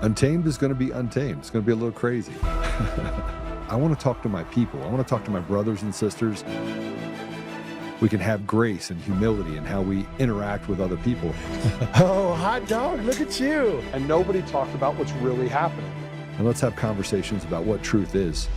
Untamed is going to be untamed. It's going to be a little crazy. I want to talk to my people. I want to talk to my brothers and sisters. We can have grace and humility in how we interact with other people. Oh, hot dog, look at you. And nobody talked about what's really happening. And let's have conversations about what truth is.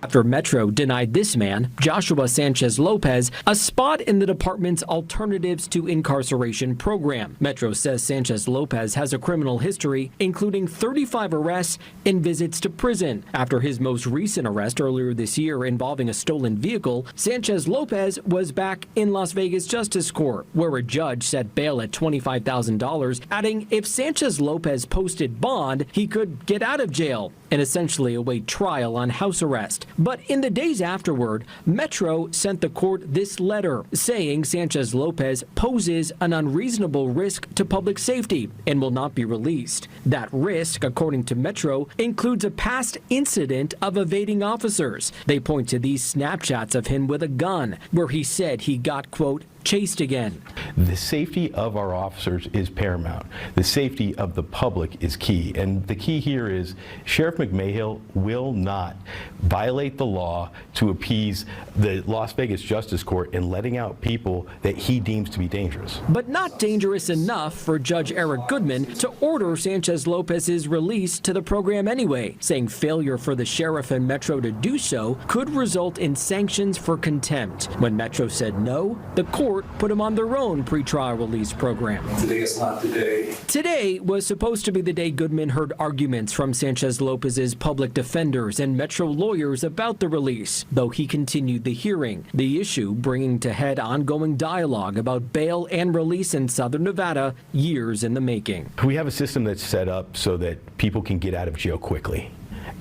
After Metro denied this man, Joshua Sanchez Lopez, a spot in the department's Alternatives to Incarceration program. Metro says Sanchez Lopez has a criminal history, including 35 arrests and visits to prison. After his most recent arrest earlier this year involving a stolen vehicle, Sanchez Lopez was back in Las Vegas Justice Court, where a judge set bail at $25,000, adding if Sanchez Lopez posted bond, he could get out of jail and essentially await trial on house arrest. But in the days afterward, Metro sent the court this letter saying Sanchez Lopez poses an unreasonable risk to public safety and will not be released. That risk, according to Metro, includes a past incident of evading officers. They point to these Snapchats of him with a gun, where he said he got, quote, chased again. The safety of our officers is paramount. The safety of the public is key. And the key here is Sheriff McMahill will not violate the law to appease the Las Vegas Justice Court in letting out people that he deems to be dangerous. But not dangerous enough for Judge Eric Goodman to order Sanchez Lopez's release to the program anyway, saying failure for the sheriff and Metro to do so could result in sanctions for contempt. When Metro said no, the court put him on their own pretrial release program. Today is not the day. Today was supposed to be the day Goodman heard arguments from Sanchez Lopez's public defenders and Metro lawyers about the release, though he continued the hearing, the issue bringing to head ongoing dialogue about bail and release in Southern Nevada, years in the making. We have a system that's set up so that people can get out of jail quickly.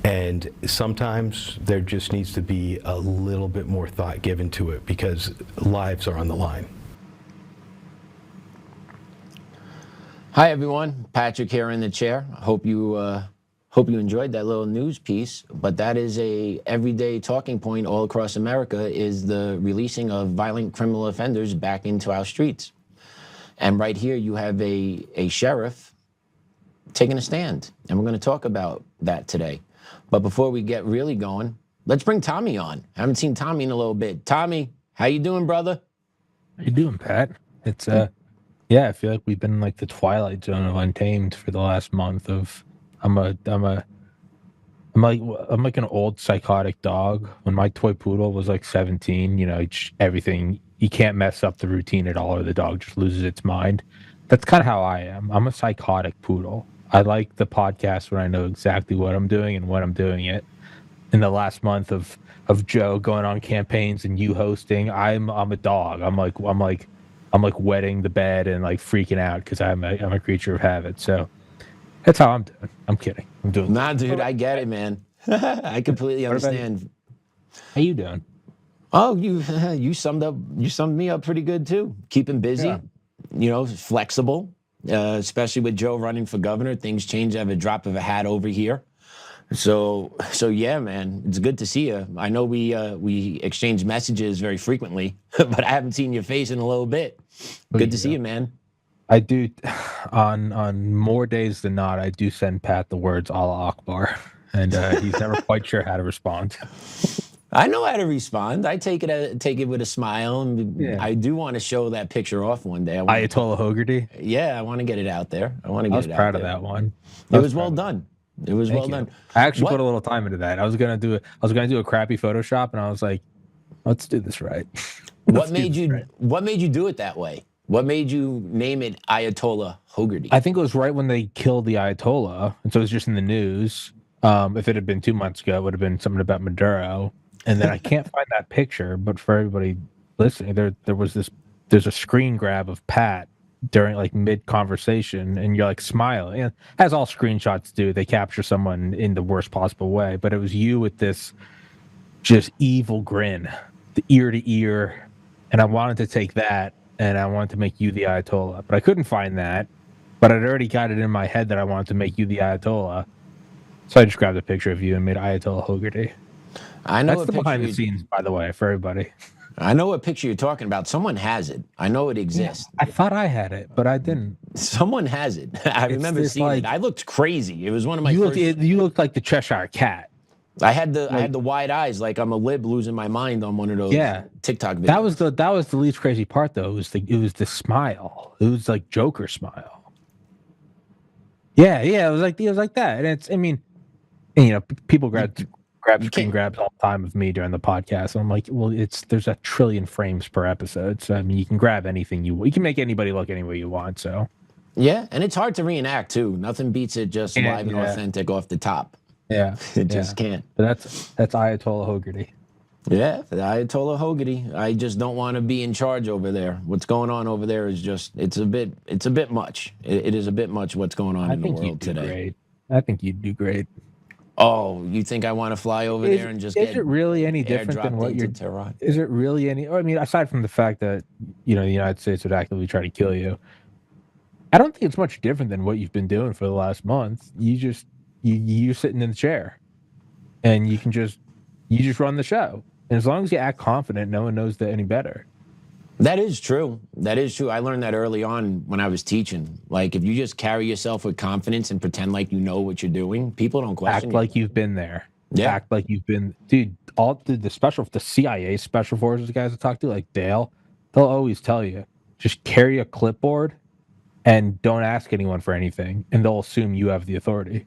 And sometimes there just needs to be a little bit more thought given to it because lives are on the line. Hi everyone, Patrick here in the chair. Hope you enjoyed that little news piece. But that is a everyday talking point all across America: is the releasing of violent criminal offenders back into our streets. And right here you have a sheriff taking a stand, and we're going to talk about that today. But before we get really going, let's bring Tommy on. I haven't seen Tommy in a little bit. Tommy, how you doing, brother? How you doing, Pat? It's yeah, I feel like we've been in like the twilight zone of Untamed for the last month. I'm like an old psychotic dog. When my toy poodle was like 17, you know, everything, you can't mess up the routine at all or the dog just loses its mind. That's kind of how I am. I'm a psychotic poodle. I like the podcast when I know exactly what I'm doing and when I'm doing it. In the last month of Joe going on campaigns and you hosting, I'm a dog. I'm like wetting the bed and like freaking out because I'm a creature of habit. So that's how I'm doing. I'm kidding. I'm doing. Nah, dude, I get it, man. I completely understand. How you doing? Oh, you summed me up pretty good too. Keeping busy, yeah. You know, flexible. Especially with Joe running for governor, things change at a drop of a hat over here. So yeah, man, it's good to see you. I know we exchange messages very frequently, but I haven't seen your face in a little bit. Good to see you, man. I do, on more days than not, I do send Pat the words Allah Akbar, and he's never quite sure how to respond. I know how to respond. I take it with a smile, and yeah. I do want to show that picture off one day. Ayatollah Hogarty. Yeah, I want to get it out there. I was proud of that one. It was well done. It was well done. I actually put a little time into that. I was gonna do a crappy Photoshop, and I was like, let's do this right. What made you do it that way? What made you name it Ayatollah Hogarty? I think it was right when they killed the Ayatollah, and so it was just in the news. If it had been 2 months ago, it would have been something about Maduro. And then I can't find that picture, but for everybody listening, there's a screen grab of Pat during like mid-conversation, and you're like smiling. And as all screenshots do, they capture someone in the worst possible way. But it was you with this just evil grin, the ear to ear. And I wanted to take that, and I wanted to make you the Ayatollah. But I couldn't find that. But I'd already got it in my head that I wanted to make you the Ayatollah. So I just grabbed a picture of you and made Ayatollah Hogarty. I know That's what the behind the picture scenes, by the way, for everybody. I know what picture you're talking about. Someone has it. I know it exists. I thought I had it, but I didn't. Someone has it. I remember this, seeing like- it. I looked crazy. It was one of my You first. looked like the Cheshire Cat. I had the wide eyes, like I'm a lib losing my mind on one of those TikTok videos. That was the least crazy part, though. It was the smile. It was like Joker smile. Yeah, it was like that. And it's, I mean, and, you know, people grab screen grabs all the time of me during the podcast. And I'm like, well, there's a trillion frames per episode, so I mean, you can grab anything you can make anybody look any way you want. So yeah, and it's hard to reenact too. Nothing beats it just live and authentic off the top. Yeah, it just can't. But that's Ayatollah Hogarty. Yeah, the Ayatollah Hogarty. I just don't want to be in charge over there. What's going on over there is just it's a bit much. It is a bit much what's going on in the world today. Great. I think you'd do great. Oh, you think I want to fly over there and just is it really any different than what you're Tehran? Is it really any? I mean, aside from the fact that, you know, the United States would actively try to kill you, I don't think it's much different than what you've been doing for the last month. You're sitting in the chair, and you just run the show. And as long as you act confident, no one knows that any better. That is true. That is true. I learned that early on when I was teaching. Like, if you just carry yourself with confidence and pretend like you know what you're doing, people don't question you. Act like you've been there. Yeah. Act like you've been, dude. All the CIA special forces guys I talk to, like Dale, they'll always tell you, just carry a clipboard and don't ask anyone for anything, and they'll assume you have the authority.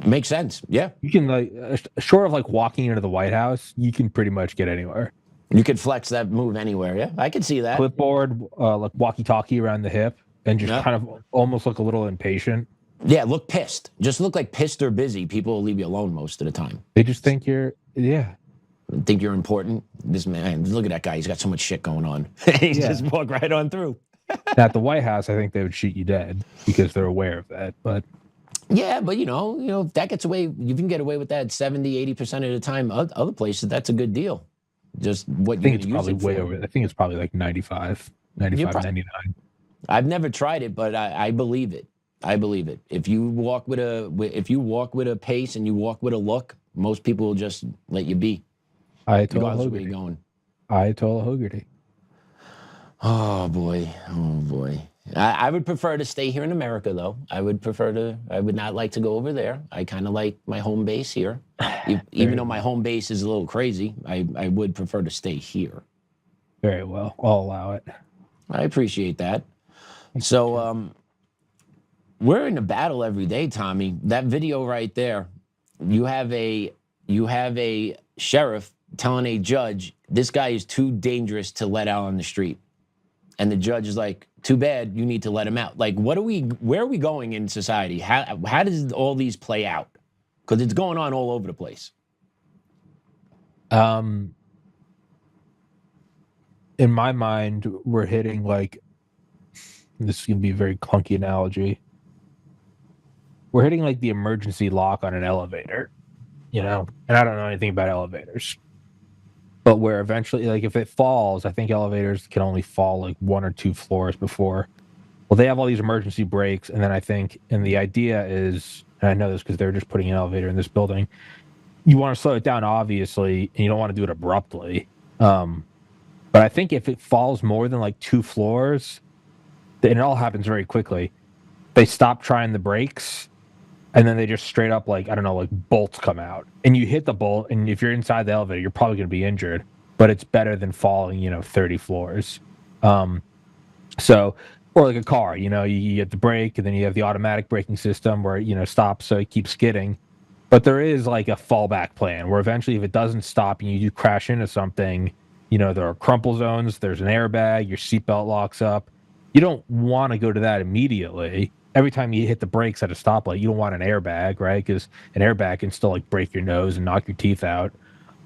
Makes sense. Yeah. You can, like, short of like walking into the White House, you can pretty much get anywhere. You could flex that move anywhere. Yeah, I can see that. Clipboard, like walkie-talkie around the hip, and just kind of almost look a little impatient. Yeah, look pissed. Just look like pissed or busy. People will leave you alone most of the time. They just think you're, think you're important. This man, look at that guy. He's got so much shit going on. He just walk right on through. At the White House, I think they would shoot you dead because they're aware of that. But yeah, but you know, if that gets away, you can get away with that 70, 80% of the time. Other places, that's a good deal. Just what you're going to use it for. I think it's probably like 95, 99. I've never tried it, but I believe it. I believe it. If you walk with a pace and you walk with a look, most people will just let you be. Ayatollah Where you going? Ayatollah Hogarty. Oh boy. I would prefer to stay here in America, though. I would not like to go over there. I kind of like my home base here. Even though my home base is a little crazy, I would prefer to stay here. Very well. I'll allow it. I appreciate that. So, we're in a battle every day, Tommy. That video right there, you have a sheriff telling a judge, this guy is too dangerous to let out on the street. And the judge is like, too bad, you need to let him out. Like, where are we going in society? How does all these play out? Because it's going on all over the place. In my mind, we're hitting, like, this is going to be a very clunky analogy. We're hitting like the emergency lock on an elevator, you know? And I don't know anything about elevators. But where eventually, like, if it falls, I think elevators can only fall like 1 or 2 floors before. Well, they have all these emergency brakes, and then I think, and the idea is, and I know this because they're just putting an elevator in this building, you want to slow it down, obviously, and you don't want to do it abruptly. But I think if it falls more than like 2 floors, and it all happens very quickly, they stop trying the brakes, and then they just straight up, like, I don't know, like bolts come out. And you hit the bolt, and if you're inside the elevator, you're probably going to be injured. But it's better than falling, 30 floors. So, or like a car, you get the brake, and then you have the automatic braking system where, stops so it keeps skidding. But there is like a fallback plan where eventually if it doesn't stop and you do crash into something, there are crumple zones, there's an airbag, your seatbelt locks up. You don't want to go to that immediately. Every time you hit the brakes at a stoplight, you don't want an airbag, right? Because an airbag can still like break your nose and knock your teeth out.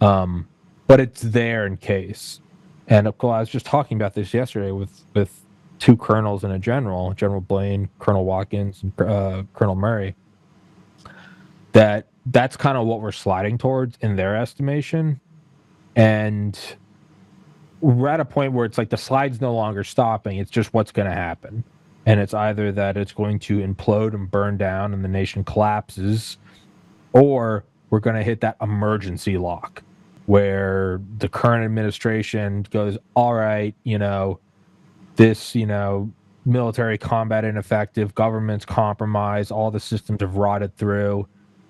But it's there in case. And of course, I was just talking about this yesterday with 2 colonels and a general, General Blaine, Colonel Watkins, and Colonel Murray. That's kind of what we're sliding towards in their estimation. And we're at a point where it's like the slide's no longer stopping. It's just what's going to happen. And it's either that it's going to implode and burn down and the nation collapses, or we're going to hit that emergency lock. where the current administration goes, all right, this, military combat ineffective, government's compromised, all the systems have rotted through,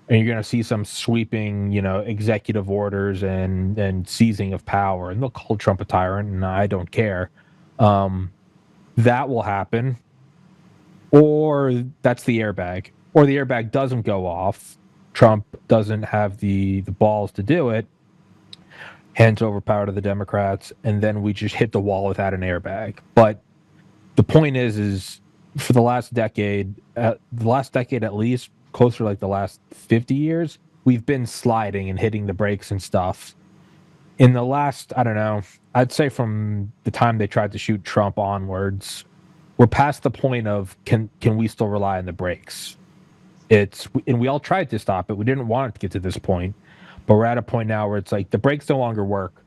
and you're going to see some sweeping, executive orders and seizing of power, and they'll call Trump a tyrant, and I don't care. That will happen, or that's the airbag, or the airbag doesn't go off. Trump doesn't have the balls to do it, hands over power to the Democrats, and then we just hit the wall without an airbag. But the point is for the last decade at least, closer to like the last 50 years, we've been sliding and hitting the brakes and stuff. In the last, I don't know, I'd say from the time they tried to shoot Trump onwards, we're past the point of can we still rely on the brakes? And we all tried to stop it. We didn't want it to get to this point, but we're at a point now where it's like the brakes no longer work.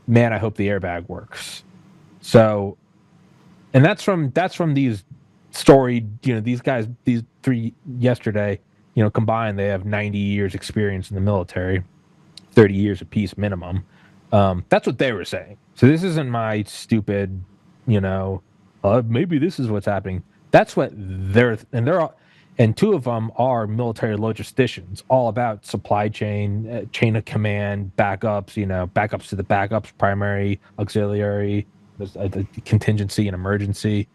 Man, I hope the airbag works. So, and that's from these storied, these guys, these three yesterday, combined, they have 90 years experience in the military, 30 years apiece minimum. That's what they were saying. So this isn't my stupid, maybe this is what's happening. That's what and two of them are military logisticians, all about supply chain, chain of command, backups, backups to the backups, primary, auxiliary, contingency and emergency.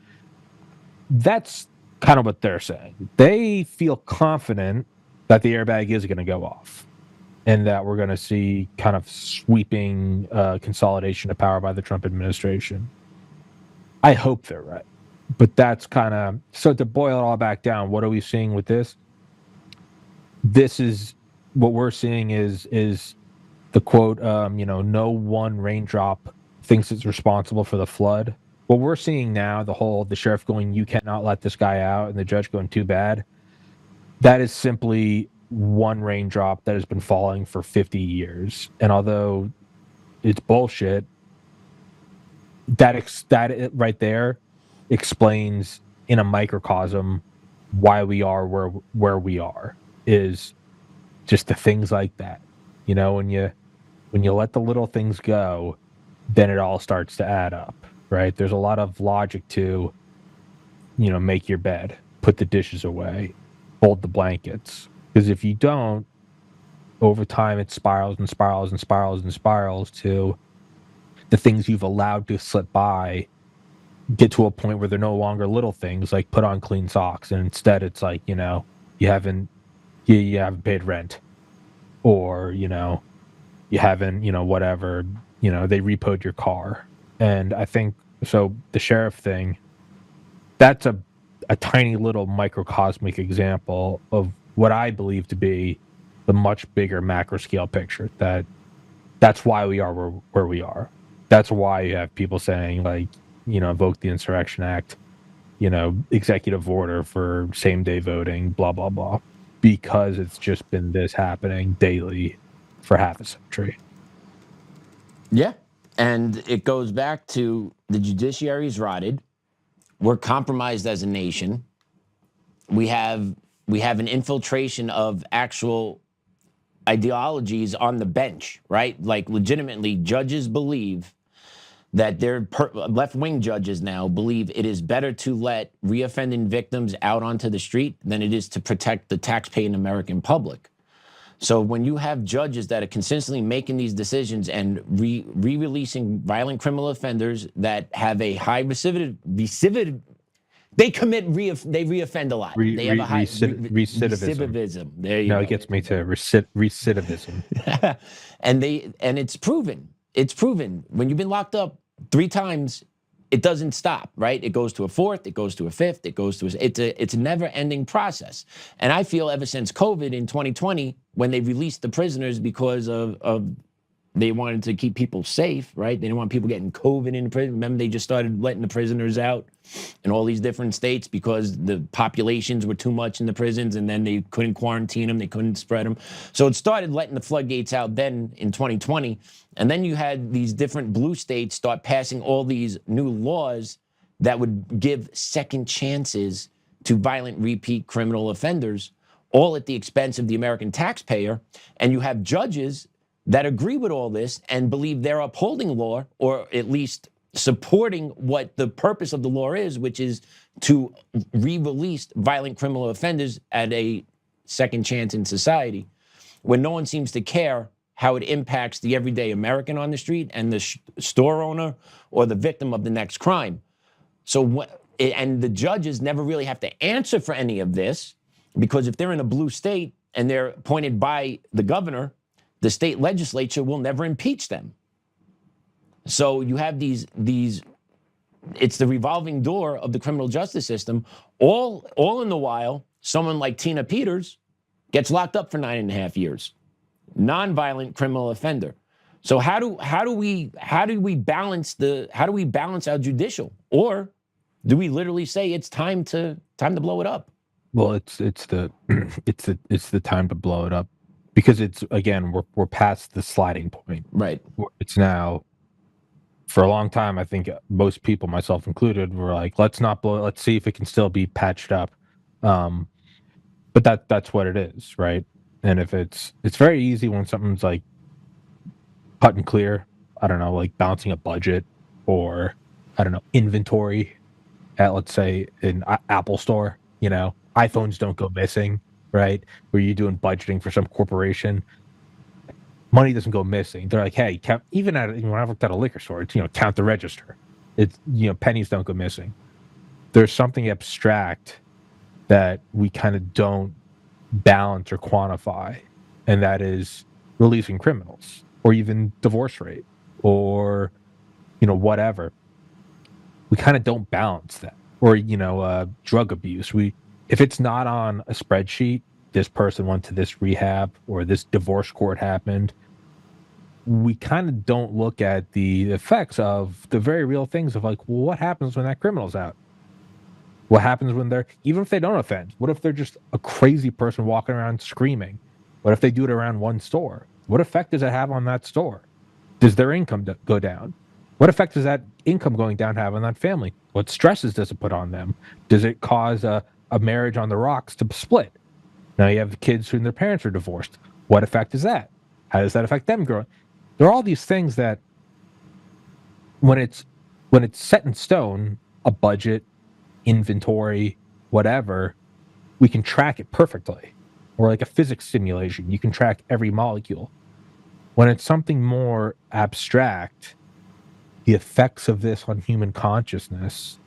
That's kind of what they're saying. They feel confident that the airbag is going to go off and that we're going to see kind of sweeping consolidation of power by the Trump administration. I hope they're right. But that's kind of, so to boil it all back down, what are we seeing with this? This is what we're seeing is the quote, no one raindrop thinks it's responsible for the flood. What we're seeing now, the sheriff going, you cannot let this guy out, and the judge going, too bad. That is simply one raindrop that has been falling for 50 years. And although it's bullshit, that right there explains in a microcosm why we are where we are, is just the things like that. When you let the little things go, then it all starts to add up, right? There's a lot of logic to, make your bed, put the dishes away, fold the blankets. Because if you don't, over time it spirals and spirals and spirals and spirals to the things you've allowed to slip by get to a point where they're no longer little things like put on clean socks, and instead it's like, you haven't paid rent, or you haven't whatever, they repoed your car. And I think so the sheriff thing, that's a tiny little microcosmic example of what I believe to be the much bigger macro scale picture, that's why we are where we are. That's why you have people saying like, invoke the Insurrection Act, executive order for same-day voting, blah, blah, blah, because it's just been this happening daily for half a century. Yeah, and it goes back to the judiciary's rotted. We're compromised as a nation. We have an infiltration of actual ideologies on the bench, right? Like legitimately, judges believe that left-wing judges now believe it is better to let reoffending victims out onto the street than it is to protect the taxpaying American public. So when you have judges that are consistently making these decisions and re-releasing violent criminal offenders that have a high recidivism, they reoffend a lot. They have a high recidivism. There you go. It gets me to recidivism. And it's proven. It's proven. When you've been locked up 3 times, it doesn't stop, right? It goes to a 4th, it goes to a 5th, it goes to it's a never-ending process. And I feel ever since COVID in 2020, when they released the prisoners because of they wanted to keep people safe, right? They didn't want people getting COVID in prison. Remember, they just started letting the prisoners out in all these different states because the populations were too much in the prisons, and then they couldn't quarantine them, they couldn't spread them. So it started letting the floodgates out then in 2020. And then you had these different blue states start passing all these new laws that would give second chances to violent repeat criminal offenders, all at the expense of the American taxpayer. And you have judges that agree with all this and believe they're upholding law, or at least supporting what the purpose of the law is, which is to re-release violent criminal offenders at a second chance in society, when no one seems to care how it impacts the everyday American on the street and the store owner or the victim of the next crime. So, and the judges never really have to answer for any of this, because if they're in a blue state and they're appointed by the governor, the state legislature will never impeach them. So you have these, it's the revolving door of the criminal justice system. All in the while, someone like Tina Peters gets locked up for 9.5 years, non-violent criminal offender. So how do we balance our judicial, or do we literally say it's time to blow it up? Well, it's the time to blow it up, because it's, again, we're past the sliding point. Right. It's now, for a long time, I think most people, myself included, were like, let's not blow it. Let's see if it can still be patched up. But that's what it is, right? And if it's very easy when something's like cut and clear, I don't know, like balancing a budget, or I don't know, inventory at, let's say, an Apple store, you know, iPhones don't go missing, right? Where you're doing budgeting for some corporation, money doesn't go missing. They're like, hey, count, even when I worked at a liquor store, it's, you know, count the register. It's, you know, pennies don't go missing. There's something abstract that we kind of don't balance or quantify, and that is releasing criminals, or even divorce rate, or, you know, whatever. We kind of don't balance that. Or, you know, drug abuse. If it's not on a spreadsheet, this person went to this rehab, or this divorce court happened, we kind of don't look at the effects of the very real things of, like, well, what happens when that criminal's out? What happens when even if they don't offend? What if they're just a crazy person walking around screaming? What if they do it around one store? What effect does it have on that store? Does their income go down? What effect does that income going down have on that family? What stresses does it put on them? Does it cause a marriage on the rocks to split? Now you have the kids who their parents are divorced. What effect is that? How does that affect them growing? There are all these things that, when it's set in stone, a budget, inventory, whatever, we can track it perfectly. Or like a physics simulation, you can track every molecule. When it's something more abstract, the effects of this on human consciousness,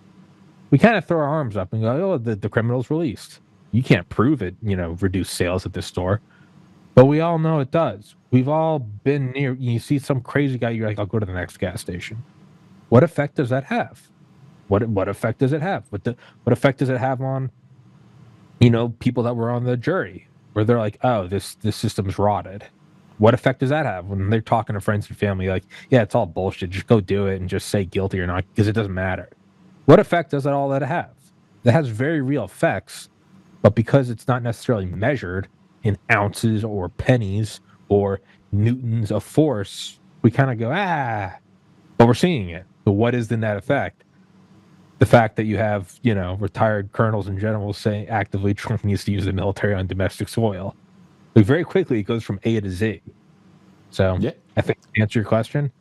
we kind of throw our arms up and go, oh, the criminal's released. You can't prove it, you know, reduce sales at this store. But we all know it does. We've all been near, you see some crazy guy, you're like, I'll go to the next gas station. What effect does that have? What effect does it have? What effect does it have on, you know, people that were on the jury, where they're like, oh, this system's rotted? What effect does that have when they're talking to friends and family, like, yeah, it's all bullshit, just go do it and just say guilty or not, because it doesn't matter? What effect does all that have? That has very real effects, but because it's not necessarily measured in ounces or pennies or newtons of force, we kind of go, but we're seeing it. But what is the net effect? The fact that you have, you know, retired colonels and generals saying actively Trump needs to use the military on domestic soil. Like, very quickly, it goes from A to Z. So yeah. I think, to answer your question,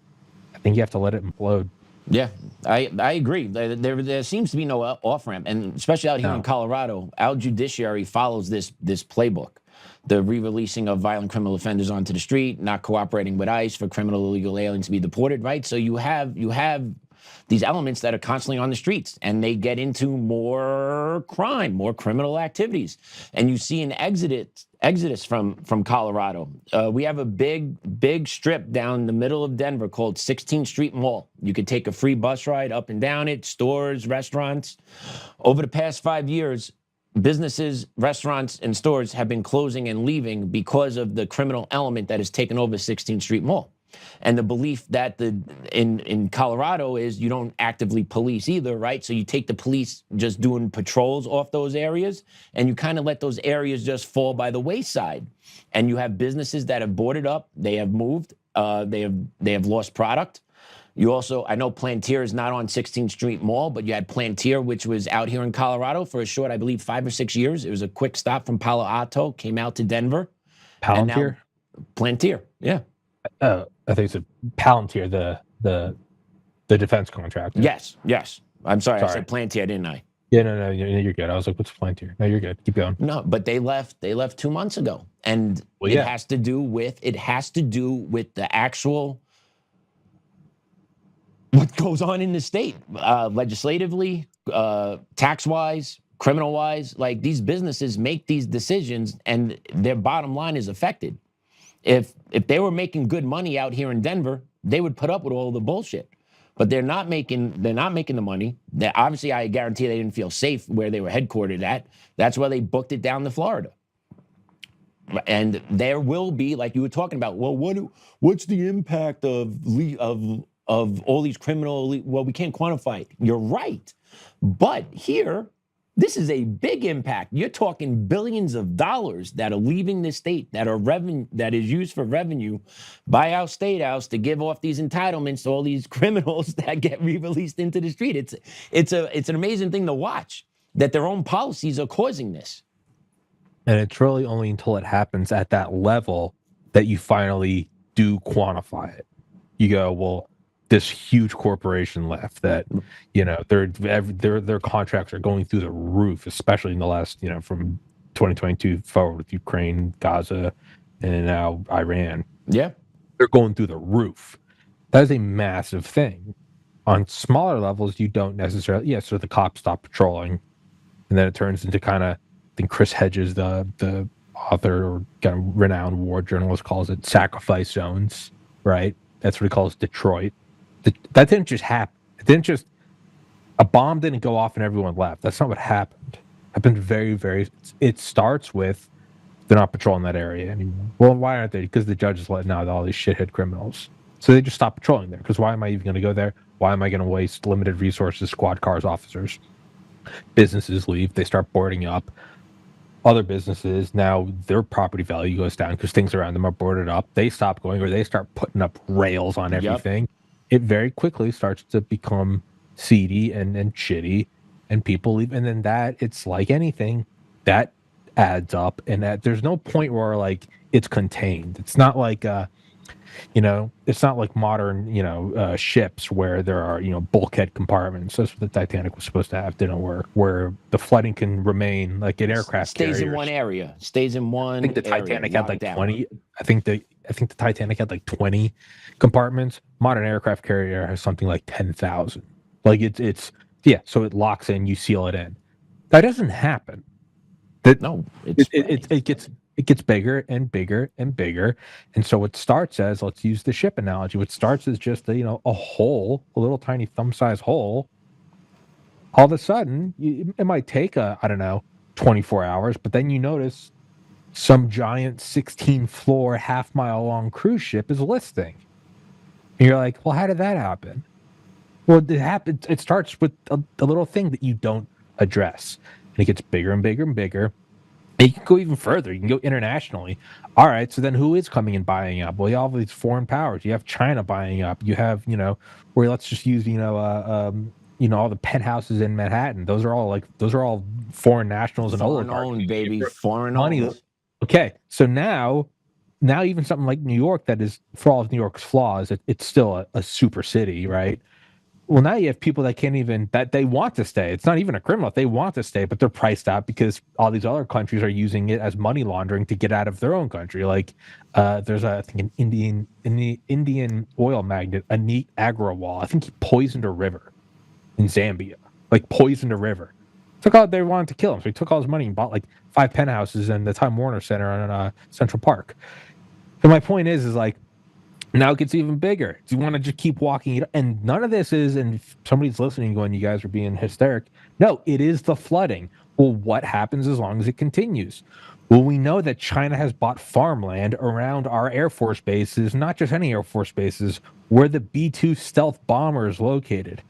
I think you have to let it implode. Yeah, I agree. There seems to be no off-ramp, and especially out here in Colorado, our judiciary follows this playbook. The re-releasing of violent criminal offenders onto the street, not cooperating with ICE for criminal illegal aliens to be deported, right? So you have these elements that are constantly on the streets, and they get into more crime, more criminal activities. And you see an exodus from Colorado. We have a big strip down the middle of Denver called 16th Street Mall. You could take a free bus ride up and down it, stores, restaurants. Over the past 5 years, businesses, restaurants, and stores have been closing and leaving because of the criminal element that has taken over 16th Street Mall. And the belief that in Colorado is you don't actively police either, right? So you take the police just doing patrols off those areas, and you kind of let those areas just fall by the wayside. And you have businesses that have boarded up, they have moved, they have lost product. You also, I know Plantier is not on 16th Street Mall, but you had Plantier, which was out here in Colorado for a short, I believe, 5 or 6 years. It was a quick stop from Palo Alto, came out to Denver. Palantir? Plantier, yeah. I think it's a Palantir, the defense contractor. Yes. I'm sorry, I Sorry. said Plantier, didn't I? Yeah, no, you're good. I was like, what's Palantir? No, you're good. Keep going. No, but they left 2 months ago. And Well, it yeah. has to do with the actual what goes on in the state, legislatively, tax-wise, criminal-wise. Like, these businesses make these decisions and their bottom line is affected. If they were making good money out here in Denver, they would put up with all the bullshit. But they're not making the money. Obviously, I guarantee they didn't feel safe where they were headquartered at. That's why they booked it down to Florida. And there will be, like you were talking about, well, what's the impact of all these criminal? Well, we can't quantify it. You're right. But here, this is a big impact. You're talking billions of dollars that are leaving the state that is used for revenue by our state house to give off these entitlements to all these criminals that get re-released into the street. It's an amazing thing to watch that their own policies are causing this. And it's really only until it happens at that level that you finally do quantify it. You go, well, this huge corporation left that, their contracts are going through the roof, especially in the last, from 2022 forward with Ukraine, Gaza, and now Iran. Yeah. They're going through the roof. That is a massive thing. On smaller levels, you don't necessarily, so the cops stop patrolling, and then it turns into kind of, I think Chris Hedges, the author or kind of renowned war journalist, calls it sacrifice zones, right? That's what he calls Detroit. That didn't just happen. A bomb didn't go off and everyone left. That's not what happened. It happened it starts with they're not patrolling that area anymore. Well, why aren't they? Because the judge is letting out all these shithead criminals. So they just stop patrolling there. Because why am I even going to go there? Why am I going to waste limited resources, squad cars, officers? Businesses leave. They start boarding up. Other businesses, now their property value goes down because things around them are boarded up. They stop going, or they start putting up rails on everything. Yep. It very quickly starts to become seedy and shitty, and people leave. And then it's like anything, that adds up, and there's no point where like it's contained. It's not like it's not like modern ships where there are bulkhead compartments. That's what the Titanic was supposed to have. Didn't work. Where the flooding can remain like an aircraft stays carriers. In one area. Stays in one. I think the Titanic had like 20. I think the Titanic had like 20 compartments. Modern aircraft carrier has something like 10,000. Like it's so it locks in. You seal it in. That doesn't happen. It gets bigger and bigger and bigger. And so it starts as, let's use the ship analogy. What starts as just a hole, a little tiny thumb-sized hole. All of a sudden, it might take 24 hours, but then you notice some giant 16-floor, half-mile-long cruise ship is listing. And you're like, well, how did that happen? Well, it starts with a little thing that you don't address. And it gets bigger and bigger and bigger. And you can go even further. You can go internationally. All right, so then who is coming and buying up? Well, you have all these foreign powers. You have China buying up. You have, where let's just use, all the penthouses in Manhattan. Those are all foreign nationals and foreign owned, baby. Foreign money. Owned. Okay, so now even something like New York, that is, for all of New York's flaws, it's still a super city, right? Well, now you have people that they want to stay. It's not even a criminal. They want to stay, but they're priced out because all these other countries are using it as money laundering to get out of their own country. Like there's an Indian oil magnate, Anit Agrawal. I think he poisoned a river in Zambia. Like poisoned a river. They wanted to kill him. So he took all his money and bought like 5 penthouses in the Time Warner Center on Central Park. So my point is like, now it gets even bigger. Do you want to just keep walking it? And none of this is, and if somebody's listening going, you guys are being hysteric. No, it is the flooding. Well, what happens as long as it continues? Well, we know that China has bought farmland around our Air Force bases, not just any Air Force bases, where the B-2 stealth bomber is located.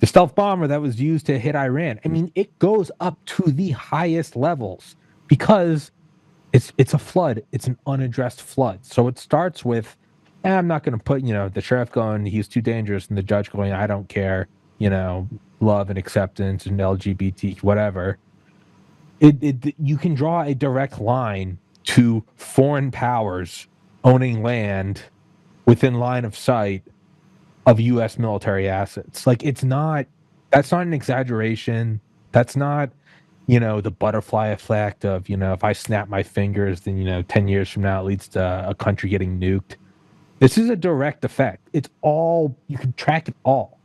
The stealth bomber that was used to hit Iran. I mean, it goes up to the highest levels because it's a flood. It's an unaddressed flood. So it starts with, I'm not going to put, the sheriff going, he's too dangerous, and the judge going, I don't care, love and acceptance and LGBT, whatever. You can draw a direct line to foreign powers owning land within line of sight of U.S. military assets. Like, that's not an exaggeration. That's not, the butterfly effect of, if I snap my fingers, then, 10 years from now, it leads to a country getting nuked. This is a direct effect. It's all, you can track it all.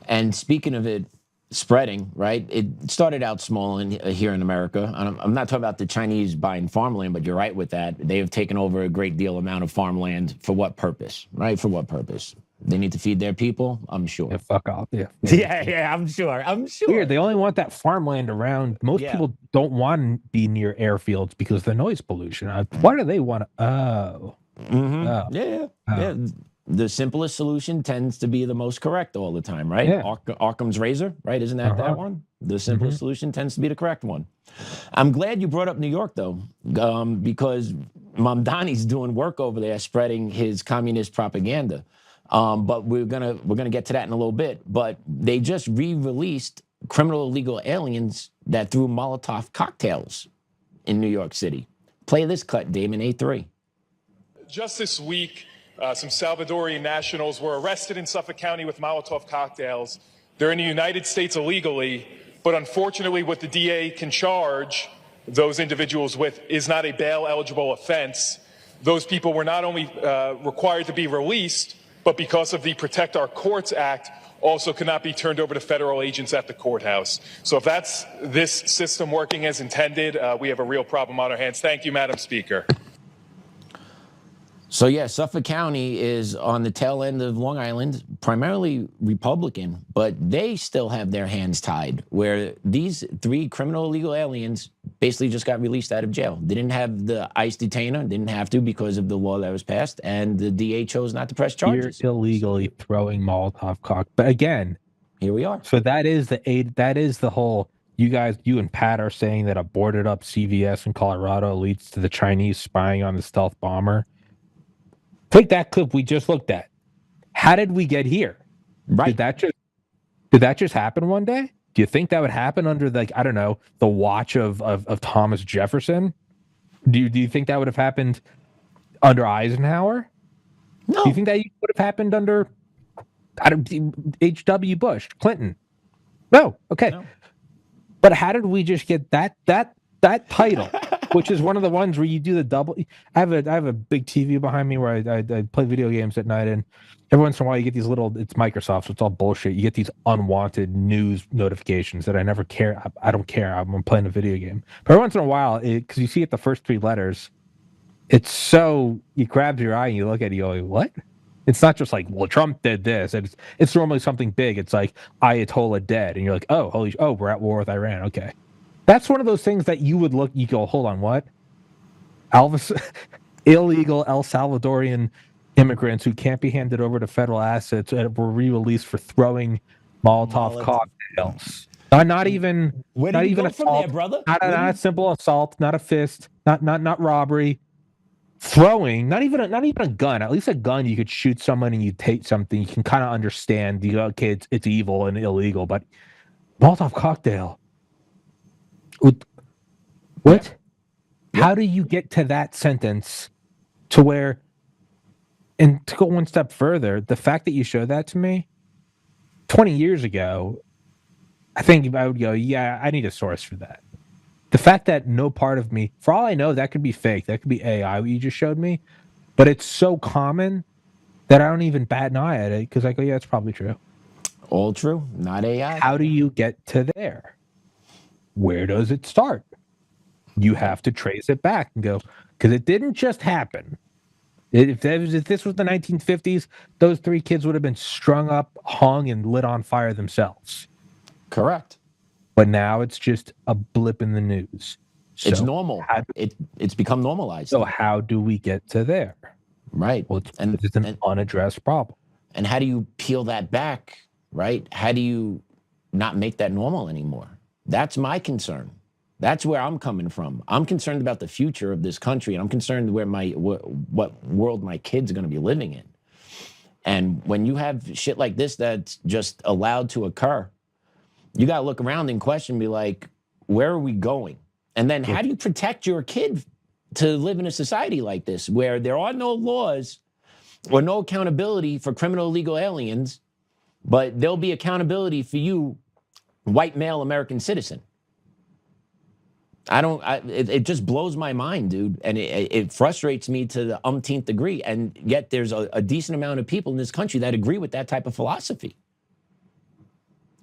And speaking of it spreading, right? It started out small here in America. I'm not talking about the Chinese buying farmland, but you're right with that. They have taken over a great deal amount of farmland. For what purpose, right? For what purpose? They need to feed their people, I'm sure. Yeah, fuck off. Yeah. Yeah, I'm sure. Weird. They only want that farmland around. Most people don't want to be near airfields because of the noise pollution. Why do they want to? Oh. Yeah. The simplest solution tends to be the most correct all the time, right? Yeah. Occam's razor, right? Isn't that one? The simplest solution tends to be the correct one. I'm glad you brought up New York, though, because Mamdani's doing work over there spreading his communist propaganda. But we're gonna get to that in a little bit. But they just re-released criminal illegal aliens that threw Molotov cocktails in New York City. Play this cut, Damon, A3. Just this week, some Salvadorian nationals were arrested in Suffolk County with Molotov cocktails. They're in the United States illegally, but unfortunately what the DA can charge those individuals with is not a bail-eligible offense. Those people were not only required to be released, but because of the Protect Our Courts Act, also cannot be turned over to federal agents at the courthouse. So if that's this system working as intended, we have a real problem on our hands. Thank you, Madam Speaker. So yeah, Suffolk County is on the tail end of Long Island, primarily Republican, but they still have their hands tied, where these 3 criminal illegal aliens basically just got released out of jail. They didn't have the ICE detainer, didn't have to because of the law that was passed, and the DA chose not to press charges. You're illegally throwing Molotov cocktails. But again, here we are. So that is the whole, you and Pat are saying that a boarded up CVS in Colorado leads to the Chinese spying on the stealth bomber. Take that clip we just looked at. How did we get here? Right. Did that just happen one day? Do you think that would happen under, like, I don't know, the watch of Thomas Jefferson? Do you think that would have happened under Eisenhower? No. Do you think that would have happened under H.W. Bush, Clinton? No. Okay. No. But how did we just get that title? Which is one of the ones where you do the double. I have a big TV behind me where I play video games at night, and every once in a while you get these little. It's Microsoft, so it's all bullshit. You get these unwanted news notifications that I never care. I don't care. I'm playing a video game, but every once in a while, because you see it the first 3 letters, it's so it grabs your eye and you look at it, you go, what? It's not just like, well, Trump did this. It's normally something big. It's like Ayatollah dead, and you're like, oh, we're at war with Iran. Okay. That's one of those things that you go, hold on, what? Illegal El Salvadorian immigrants who can't be handed over to federal assets were re-released for throwing Molotov cocktails. Not even assault, from there, brother? Not a simple assault, not a fist, not robbery. Throwing, not even a gun. At least a gun, you could shoot someone and you take something. You can kind of understand. You go, okay, it's evil and illegal, but Molotov cocktail. What? Yeah. How do you get to that sentence to where, and to go one step further, the fact that you showed that to me 20 years ago, I think I would go, yeah, I need a source for that. The fact that no part of me, for all I know, that could be fake. That could be AI, what you just showed me. But it's so common that I don't even bat an eye at it because I go, yeah, it's probably true. All true, not AI. How do you get to there? Where does it start? You have to trace it back and go, because it didn't just happen. If this was the 1950s, those 3 kids would have been strung up, hung, and lit on fire themselves. Correct. But now it's just a blip in the news. So it's normal. It's become normalized. So how do we get to there? Right. Well, it's an unaddressed problem. And how do you peel that back, right? How do you not make that normal anymore? That's my concern. That's where I'm coming from. I'm concerned about the future of this country, and I'm concerned where what world my kids are going to be living in. And when you have shit like this that's just allowed to occur, you got to look around and question, be like, where are we going? And then how do you protect your kid to live in a society like this where there are no laws or no accountability for criminal illegal aliens, but there'll be accountability for you, white male American citizen. It just blows my mind, dude. And it frustrates me to the umpteenth degree. And yet there's a decent amount of people in this country that agree with that type of philosophy.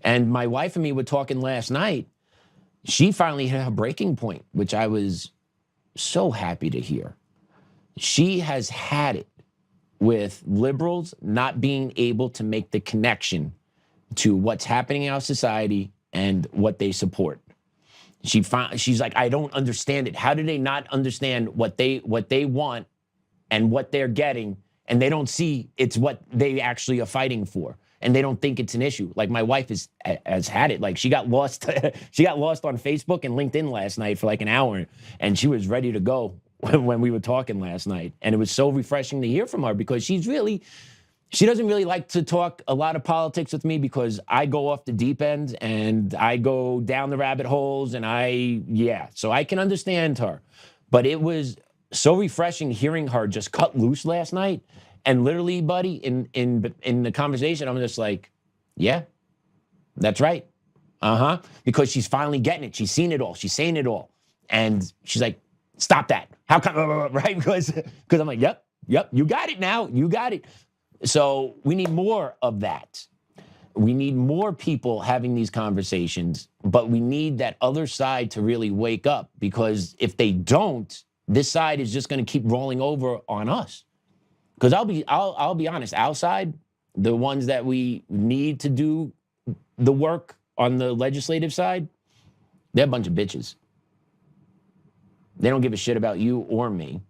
And my wife and me were talking last night. She finally hit her breaking point, which I was so happy to hear. She has had it with liberals not being able to make the connection to what's happening in our society and what they support. She's like, I don't understand it. How do they not understand what they want and what they're getting, and they don't see it's what they actually are fighting for, and they don't think it's an issue? Like, my wife has had it. Like, she got lost. She got lost on Facebook and LinkedIn last night for like an hour, and she was ready to go when we were talking last night. And it was so refreshing to hear from her, because she doesn't really like to talk a lot of politics with me, because I go off the deep end and I go down the rabbit holes, and so I can understand her. But it was so refreshing hearing her just cut loose last night. And literally, buddy, in the conversation, I'm just like, yeah, that's right. Because she's finally getting it. She's seen it all. She's saying it all. And she's like, stop that. How come, right? Because I'm like, yep, you got it now. You got it. So we need more of that. We need more people having these conversations, but we need that other side to really wake up, because if they don't, this side is just going to keep rolling over on us. Because I'll be honest, our side, the ones that we need to do the work on the legislative side, they're a bunch of bitches. They don't give a shit about you or me.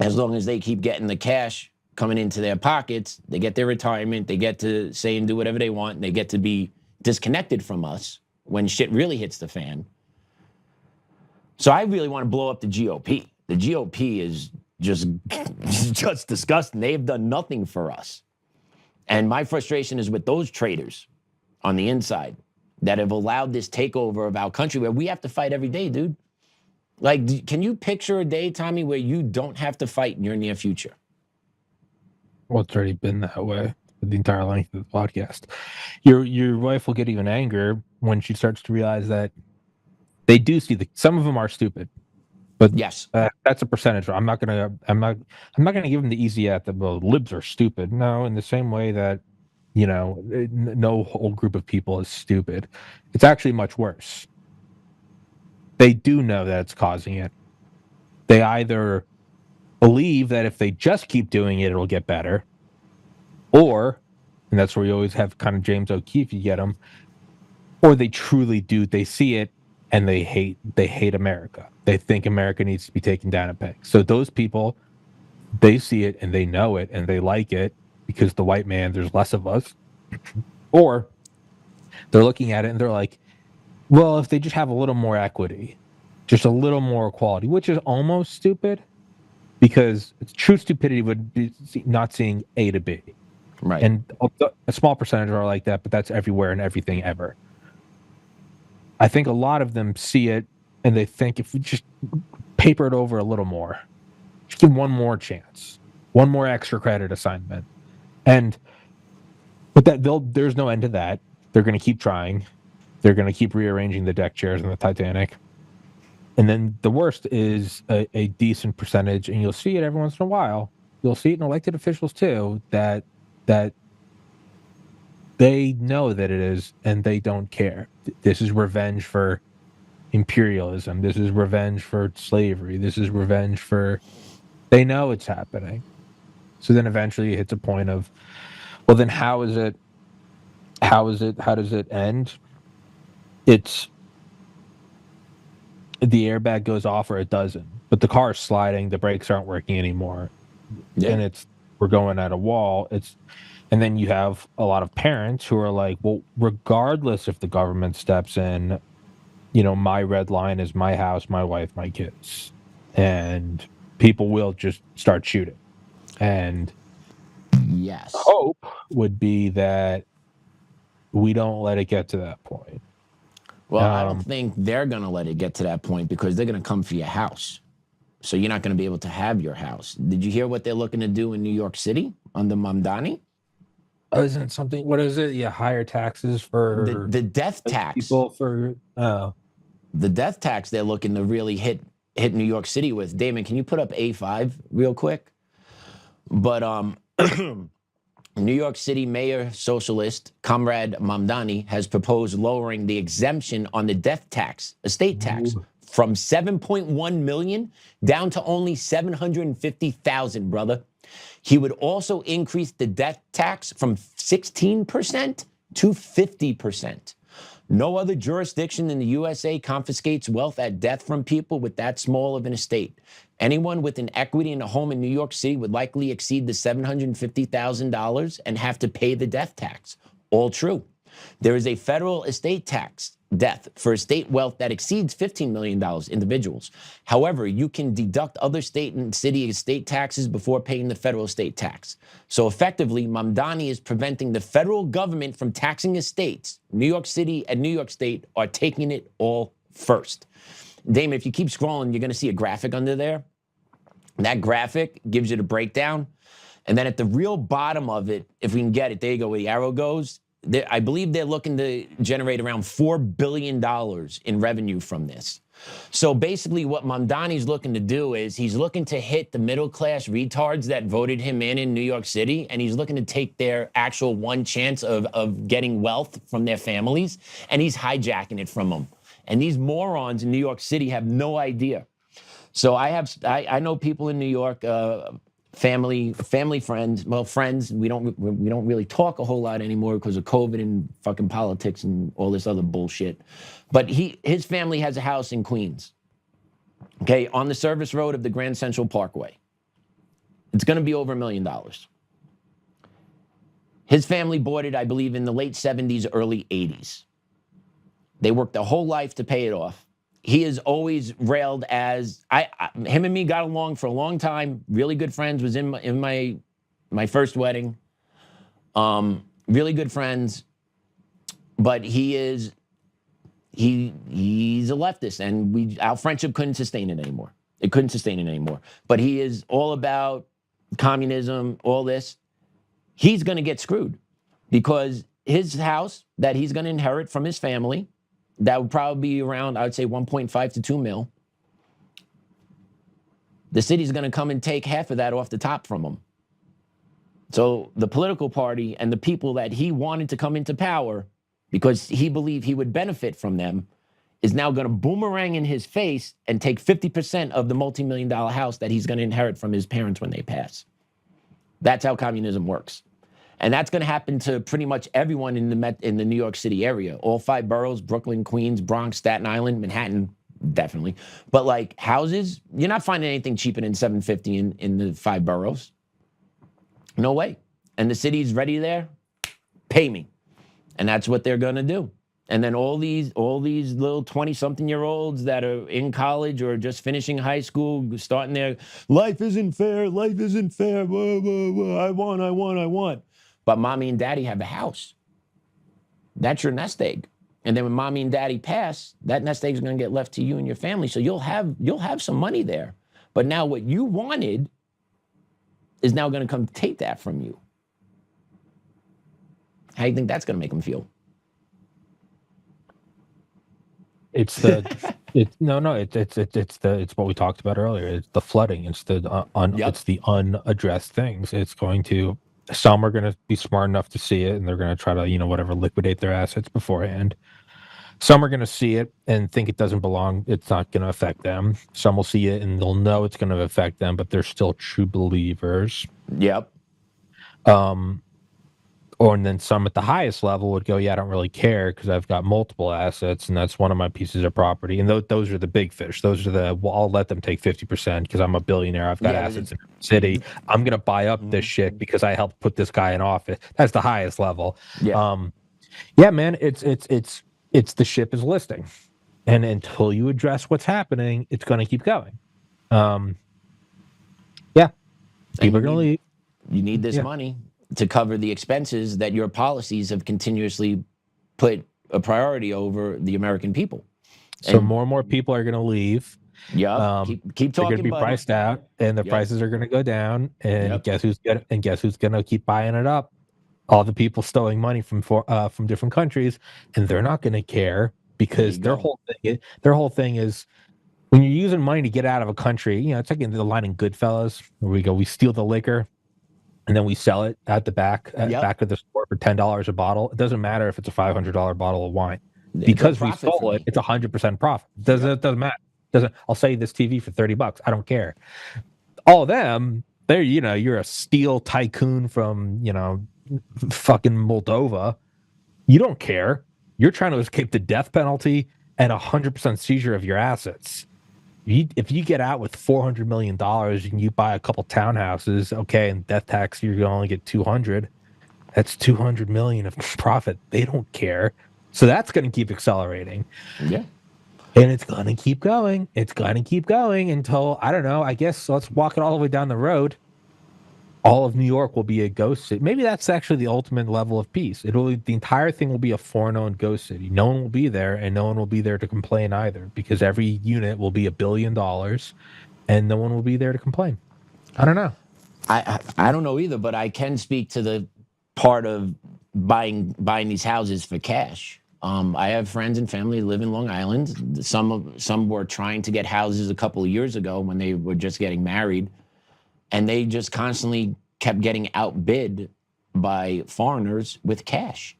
As long as they keep getting the cash coming into their pockets, they get their retirement, they get to say and do whatever they want, and they get to be disconnected from us when shit really hits the fan. So I really want to blow up the GOP. The GOP is just disgusting. They have done nothing for us. And my frustration is with those traitors on the inside that have allowed this takeover of our country, where we have to fight every day, dude. Like, can you picture a day, Tommy, where you don't have to fight in your near future? Well, it's already been that way for the entire length of the podcast. Your wife will get even angrier when she starts to realize that they do see some of them are stupid, but yes, that's a percentage. I'm not gonna give them the easy at that. Well, libs are stupid. No, in the same way that, no whole group of people is stupid. It's actually much worse. They do know that it's causing it. They either believe that if they just keep doing it, it'll get better, or, and that's where you always have kind of James O'Keefe, you get them, or they truly do. They see it and they hate America. They think America needs to be taken down a peg. So those people, they see it and they know it and they like it because the white man, there's less of us. Or they're looking at it and they're like, well, if they just have a little more equity, just a little more equality, which is almost stupid, because true stupidity would be not seeing A to B. Right. And a small percentage are like that, but that's everywhere and everything ever. I think a lot of them see it and they think, if we just paper it over a little more, just give one more chance, one more extra credit assignment. But there's no end to that. They're going to keep trying. They're going to keep rearranging the deck chairs in the Titanic. And then the worst is a decent percentage, and you'll see it every once in a while. You'll see it in elected officials too, that they know that it is, and they don't care. This is revenge for imperialism. This is revenge for slavery. This is revenge for... They know it's happening. So then eventually it hits a point of, well, then how does it end? It's the airbag goes off or it doesn't, but the car is sliding, the brakes aren't working anymore, and we're going at a wall. And then you have a lot of parents who are like, well, regardless if the government steps in, my red line is my house, my wife, my kids, and people will just start shooting. And yes, hope would be that we don't let it get to that point. Well, I don't think they're going to let it get to that point, because they're going to come for your house. So you're not going to be able to have your house. Did you hear what they're looking to do in New York City under Mamdani? Oh, isn't it something? What is it? Yeah, higher taxes for The death tax. people for. Oh, The death tax they're looking to really hit New York City with. Damon, can you put up A5 real quick? But New York City Mayor Socialist Comrade Mamdani has proposed lowering the exemption on the death tax, estate tax, from 7.1 million down to only 750,000, brother. He would also increase the death tax from 16% to 50%. No other jurisdiction in the USA confiscates wealth at death from people with that small of an estate. Anyone with an equity in a home in New York City would likely exceed the $750,000 and have to pay the death tax. All true. There is a federal estate tax death for estate wealth that exceeds $15 million individuals. However, you can deduct other state and city estate taxes before paying the federal estate tax. So effectively, Mamdani is preventing the federal government from taxing estates. New York City and New York State are taking it all first. Damon, if you keep scrolling, you're going to see a graphic under there. That graphic gives you the breakdown. And then at the real bottom of it, if we can get it, there you go, where the arrow goes. I believe they're looking to generate around $4 billion in revenue from this. So basically what Mamdani's looking to do is he's looking to hit the middle-class retards that voted him in New York City, and he's looking to take their actual one chance of getting wealth from their families, and he's hijacking it from them. And these morons in New York City have no idea. So I know people in New York, family friends, well, friends. We don't really talk a whole lot anymore because of COVID and fucking politics and all this other bullshit. But his family has a house in Queens, okay, on the service road of the Grand Central Parkway. It's going to be over $1 million. His family bought it, I believe, in the late 70s, early 80s. They worked their whole life to pay it off. He is always railed as him and me got along for a long time. Really good friends. Was in my first wedding. Really good friends, but he's a leftist, and our friendship couldn't sustain it anymore. It couldn't sustain it anymore. But he is all about communism, all this. He's going to get screwed because his house that he's going to inherit from his family, that would probably be around, I would say, 1.5 to 2 mil. The city's going to come and take half of that off the top from him. So the political party and the people that he wanted to come into power because he believed he would benefit from them is now going to boomerang in his face and take 50% of the multi-million-dollar house that he's going to inherit from his parents when they pass. That's how communism works. And that's going to happen to pretty much everyone in the New York City area. All 5 boroughs, Brooklyn, Queens, Bronx, Staten Island, Manhattan, definitely. But like houses, you're not finding anything cheaper than $750 in the 5 boroughs. No way. And the city's ready there, pay me. And that's what they're going to do. And then all these little 20-something-year-olds that are in college or just finishing high school, starting their, life isn't fair, whoa, whoa, whoa, I want. But mommy and daddy have a house. That's your nest egg. And then when mommy and daddy pass, that nest egg is going to get left to you and your family. So you'll have some money there. But now what you wanted is now going to come take that from you. How do you think that's going to make them feel? It's what we talked about earlier. It's the flooding. It's it's the unaddressed things. It's going to. Some are going to be smart enough to see it, and they're going to try to, liquidate their assets beforehand. Some are going to see it and think it doesn't belong. It's not going to affect them. Some will see it and they'll know it's going to affect them, but they're still true believers. Yep. And then some at the highest level would go, yeah, I don't really care because I've got multiple assets and that's one of my pieces of property. And those are the big fish. Those are I'll let them take 50% because I'm a billionaire. I've got assets in the city. I'm going to buy up this shit because I helped put this guy in office. That's the highest level. Yeah. Yeah, man, it's the ship is listing. And until you address what's happening, it's going to keep going. Yeah. People are going to leave. You need this money to cover the expenses that your policies have continuously put a priority over the American people. So more and more people are going to leave. Yep. Keep They're going talking, to be buddy. priced out, and the Yep. prices are going to go down. And Yep. guess who's going to keep buying it up? All the people stealing money from different countries, and they're not going to care because their whole thing is when you're using money to get out of a country. You know, it's like in the line in Goodfellas where we steal the liquor, and then we sell it at the back of the store for $10 a bottle. It doesn't matter if it's a $500 bottle of wine because we stole it. It's 100% profit. It doesn't matter. I'll sell you this TV for $30. I don't care. All of them, you're a steel tycoon from fucking Moldova. You don't care. You're trying to escape the death penalty and 100% seizure of your assets. If you get out with $400 million and you buy a couple townhouses, okay, and death tax, you're going to only get 200. That's 200 million of profit. They don't care. So that's going to keep accelerating. Yeah. And it's going to keep going. It's going to keep going until, I don't know, I guess let's walk it all the way down the road. All of New York will be a ghost city. Maybe that's actually the ultimate level of peace. The entire thing will be a foreign-owned ghost city. No one will be there, and no one will be there to complain either, because every unit will be $1 billion, and no one will be there to complain. I don't know. I don't know either, but I can speak to the part of buying these houses for cash. I have friends and family who live in Long Island. Some were trying to get houses a couple of years ago when they were just getting married, and they just constantly kept getting outbid by foreigners with cash.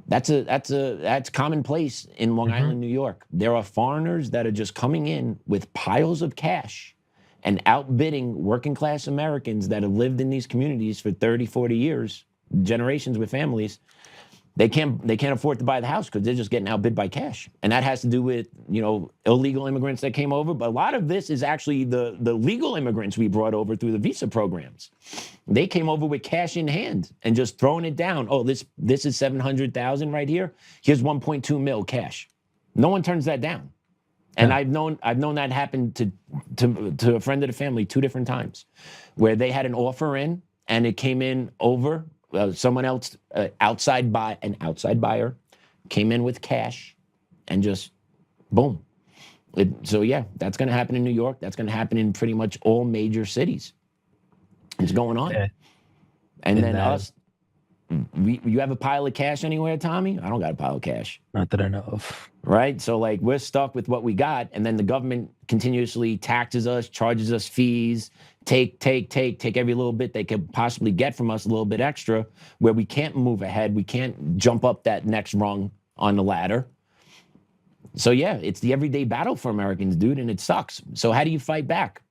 That's commonplace in Long Island, New York. There are foreigners that are just coming in with piles of cash and outbidding working class Americans that have lived in these communities for 30, 40 years, generations with families. They can't afford to buy the house because they're just getting outbid by cash. And that has to do with, illegal immigrants that came over. But a lot of this is actually the legal immigrants we brought over through the visa programs. They came over with cash in hand and just throwing it down. Oh, this is 700,000 right here. Here's 1.2 mil cash. No one turns that down. And I've known that happen to a friend of the family 2 different times, where they had an offer in and it came in over. Someone else, outside buyer, came in with cash, and just boom. So yeah, that's going to happen in New York. That's going to happen in pretty much all major cities. It's going on. Yeah. And then us, you have a pile of cash anywhere, Tommy? I don't got a pile of cash. Not that I know of. Right? So like we're stuck with what we got, and then the government continuously taxes us, charges us fees, take every little bit they could possibly get from us, a little bit extra, where we can't move ahead. We can't jump up that next rung on the ladder. So yeah, it's the everyday battle for Americans, dude, and it sucks. So how do you fight back?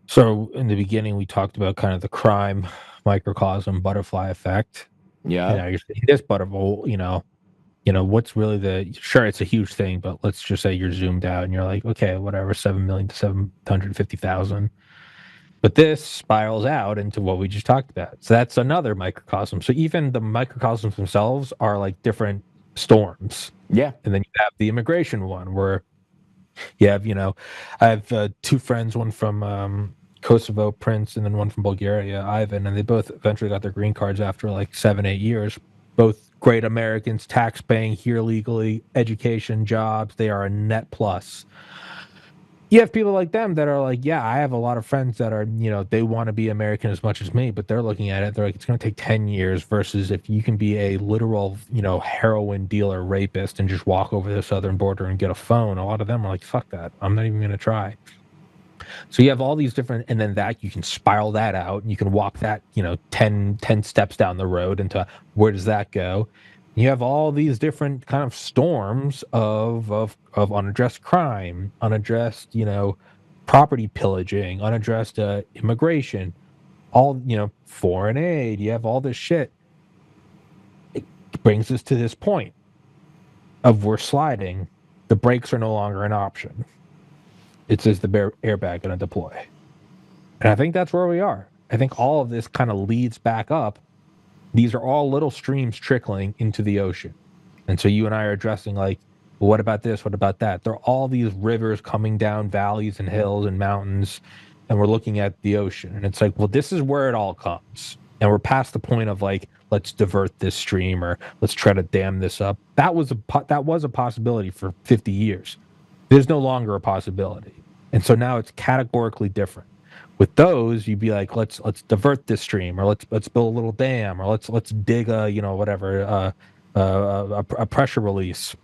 So in the beginning, we talked about kind of the crime microcosm butterfly effect. Yeah. You're saying this butterfly, what's really sure, it's a huge thing, but let's just say you're zoomed out and you're like, okay, whatever, 7 million to 750,000. But this spirals out into what we just talked about. So that's another microcosm. So even the microcosms themselves are like different storms. Yeah. And then you have the immigration one where you have, I have 2 friends, one from Kosovo, Prince, and then one from Bulgaria, Ivan, and they both eventually got their green cards after like 7-8 years. Both great Americans, tax paying here legally, education, jobs. They are a net plus. You have people like them that are like, yeah, I have a lot of friends that are, they want to be American as much as me, but they're looking at it, they're like, it's going to take 10 years versus if you can be a literal, heroin dealer, rapist, and just walk over the southern border and get a phone. A lot of them are like, fuck that. I'm not even going to try. So you have all these different, and then that you can spiral that out and you can walk that, 10 steps down the road into where does that go? You have all these different kind of storms of unaddressed crime, unaddressed, property pillaging, unaddressed immigration, all, foreign aid. You have all this shit. It brings us to this point of we're sliding. The brakes are no longer an option. It says the airbag going to deploy. And I think that's where we are. I think all of this kind of leads back up. These are all little streams trickling into the ocean. And so you and I are addressing like, well, what about this? What about that? There are all these rivers coming down valleys and hills and mountains, and we're looking at the ocean. And it's like, well, this is where it all comes. And we're past the point of like, let's divert this stream or let's try to dam this up. That was a possibility for 50 years. There's no longer a possibility. And so now it's categorically different. With those, you'd be like, let's divert this stream, or let's build a little dam, or let's dig a a pressure release.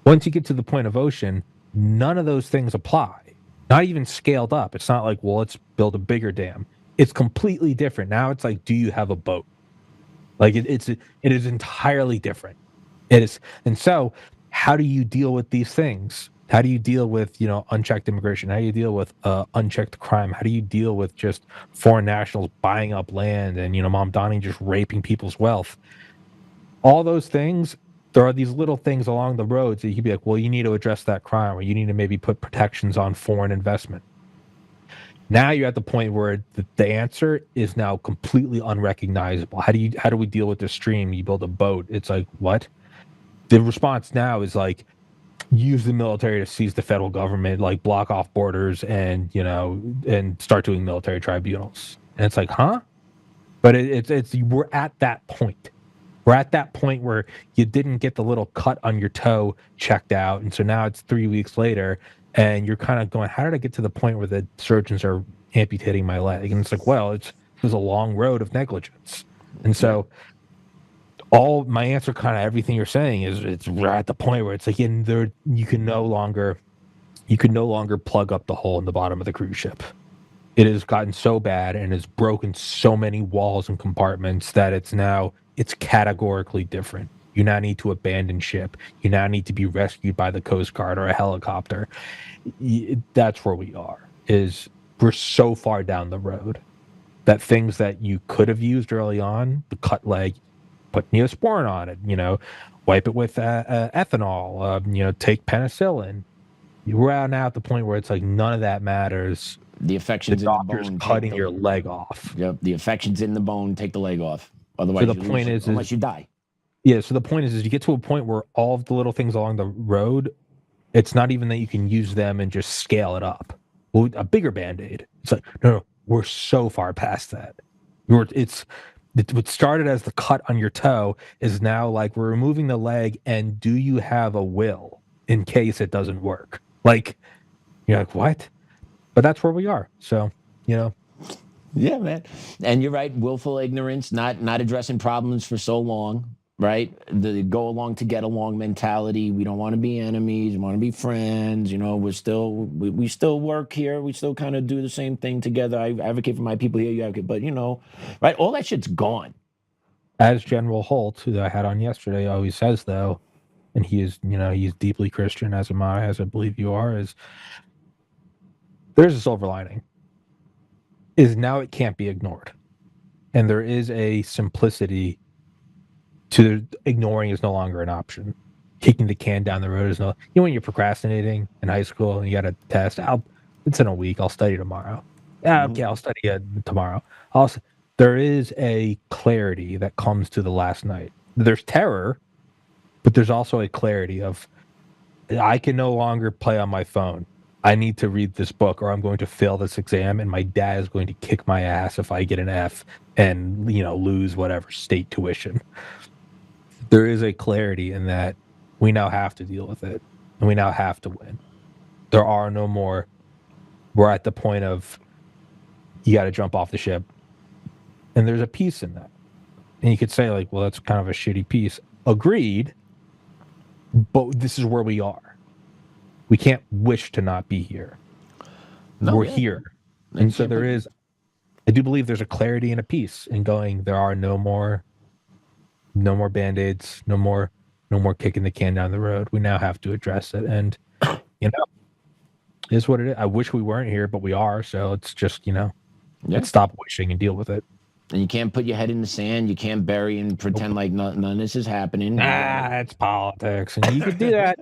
Once you get to the point of ocean, none of those things apply. Not even scaled up. It's not like, well, let's build a bigger dam. It's completely different. Now it's like, do you have a boat? Like it is entirely different. It is, and so how do you deal with these things? How do you deal with, unchecked immigration? How do you deal with unchecked crime? How do you deal with just foreign nationals buying up land and, Mamdani just raping people's wealth? All those things, there are these little things along the roads that you could be like, well, you need to address that crime, or you need to maybe put protections on foreign investment. Now you're at the point where the answer is now completely unrecognizable. How do we deal with the stream? You build a boat. It's like, what? The response now is like, use the military to seize the federal government, like block off borders and, and start doing military tribunals. And it's like, huh? But we're at that point. We're at that point where you didn't get the little cut on your toe checked out. And so now it's 3 weeks later and you're kind of going, how did I get to the point where the surgeons are amputating my leg? And it's like, well, it was a long road of negligence. And so all my answer, kind of everything you're saying is we're at the point where it's like you can no longer plug up the hole in the bottom of the cruise ship. It has gotten so bad and has broken so many walls and compartments that it's categorically different. You now need to abandon ship. You now need to be rescued by the Coast Guard or a helicopter. That's where we are. We're so far down the road that things that you could have used early on, the cut leg, put Neosporin on it, wipe it with ethanol, take penicillin. We're now at the point where it's like none of that matters. The affection's in the bone. Cutting your leg off. Yep, the affection's in the bone. Take the leg off. Otherwise, so the point is, unless you die. Yeah. So the point is you get to a point where all of the little things along the road, it's not even that you can use them and just scale it up. Well, a bigger Band-Aid. It's like no, we're so far past that. What started as the cut on your toe is now like we're removing the leg, and do you have a will in case it doesn't work? Like, you're like, what? But that's where we are. So, Yeah, man. And you're right. Willful ignorance, not addressing problems for so long, right? The go along to get along mentality. We don't want to be enemies. We want to be friends. We still work here. We still kind of do the same thing together. I advocate for my people here. You advocate, but right? All that shit's gone. As General Holt, who I had on yesterday, always says though, and he is, he's deeply Christian, as am I, as I believe you are, is there's a silver lining. Is now it can't be ignored. And there is a simplicity to ignoring is no longer an option. Kicking the can down the road is no. When you're procrastinating in high school and you got a test, it's in a week. I'll study tomorrow. Okay, I'll study tomorrow. There is a clarity that comes to the last night. There's terror, but there's also a clarity of I can no longer play on my phone. I need to read this book or I'm going to fail this exam and my dad is going to kick my ass if I get an F and, lose whatever state tuition. There is a clarity in that we now have to deal with it and we now have to win. There are no more. We're at the point of you got to jump off the ship. And there's a piece in that. And you could say like, well, that's kind of a shitty piece. Agreed. But this is where we are. We can't wish to not be here. We're here. And so I do believe there's a clarity and a peace in going, there are no more Band-Aids, no more kicking the can down the road. We now have to address it. And, it's what it is. I wish we weren't here, but we are. So it's just, let's stop wishing and deal with it. And you can't put your head in the sand. You can't bury and pretend like none of this is happening. It's politics. And you could do that.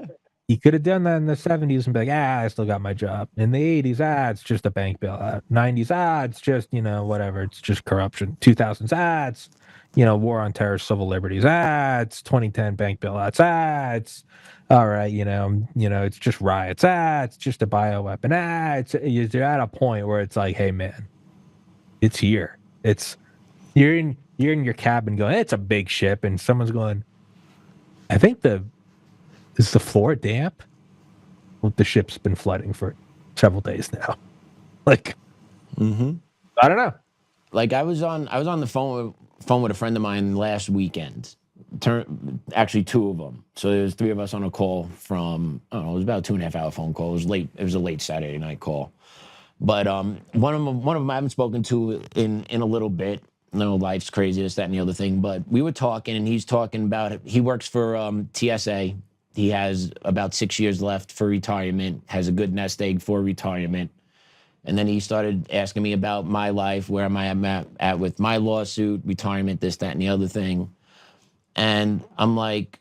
You could have done that in the 70s and be like, I still got my job. In the 80s, it's just a bank bailout. 90s, it's just, whatever. It's just corruption. 2000s, it's, war on terror, civil liberties. It's 2010 bank bailouts. It's all right. It's just riots. It's just a bioweapon. You're at a point where it's like, hey, man, it's here. You're in your cabin going, it's a big ship. And someone's going, I think is the floor damp? the ship's been flooding for several days now. Like, I don't know. Like I was on the phone with a friend of mine last weekend. Actually, two of them. So there was three of us on a call from, I don't know, it was about a 2.5 hour phone call. It was late. It was a late Saturday night call. But one of them I haven't spoken to in a little bit. No, life's crazy, this, that, and the other thing. But we were talking, and he's talking about it. He works for TSA. He has about 6 years left for retirement, has a good nest egg for retirement. And then he started asking me about my life, where am I at with my lawsuit, retirement, this, that, and the other thing. And I'm like,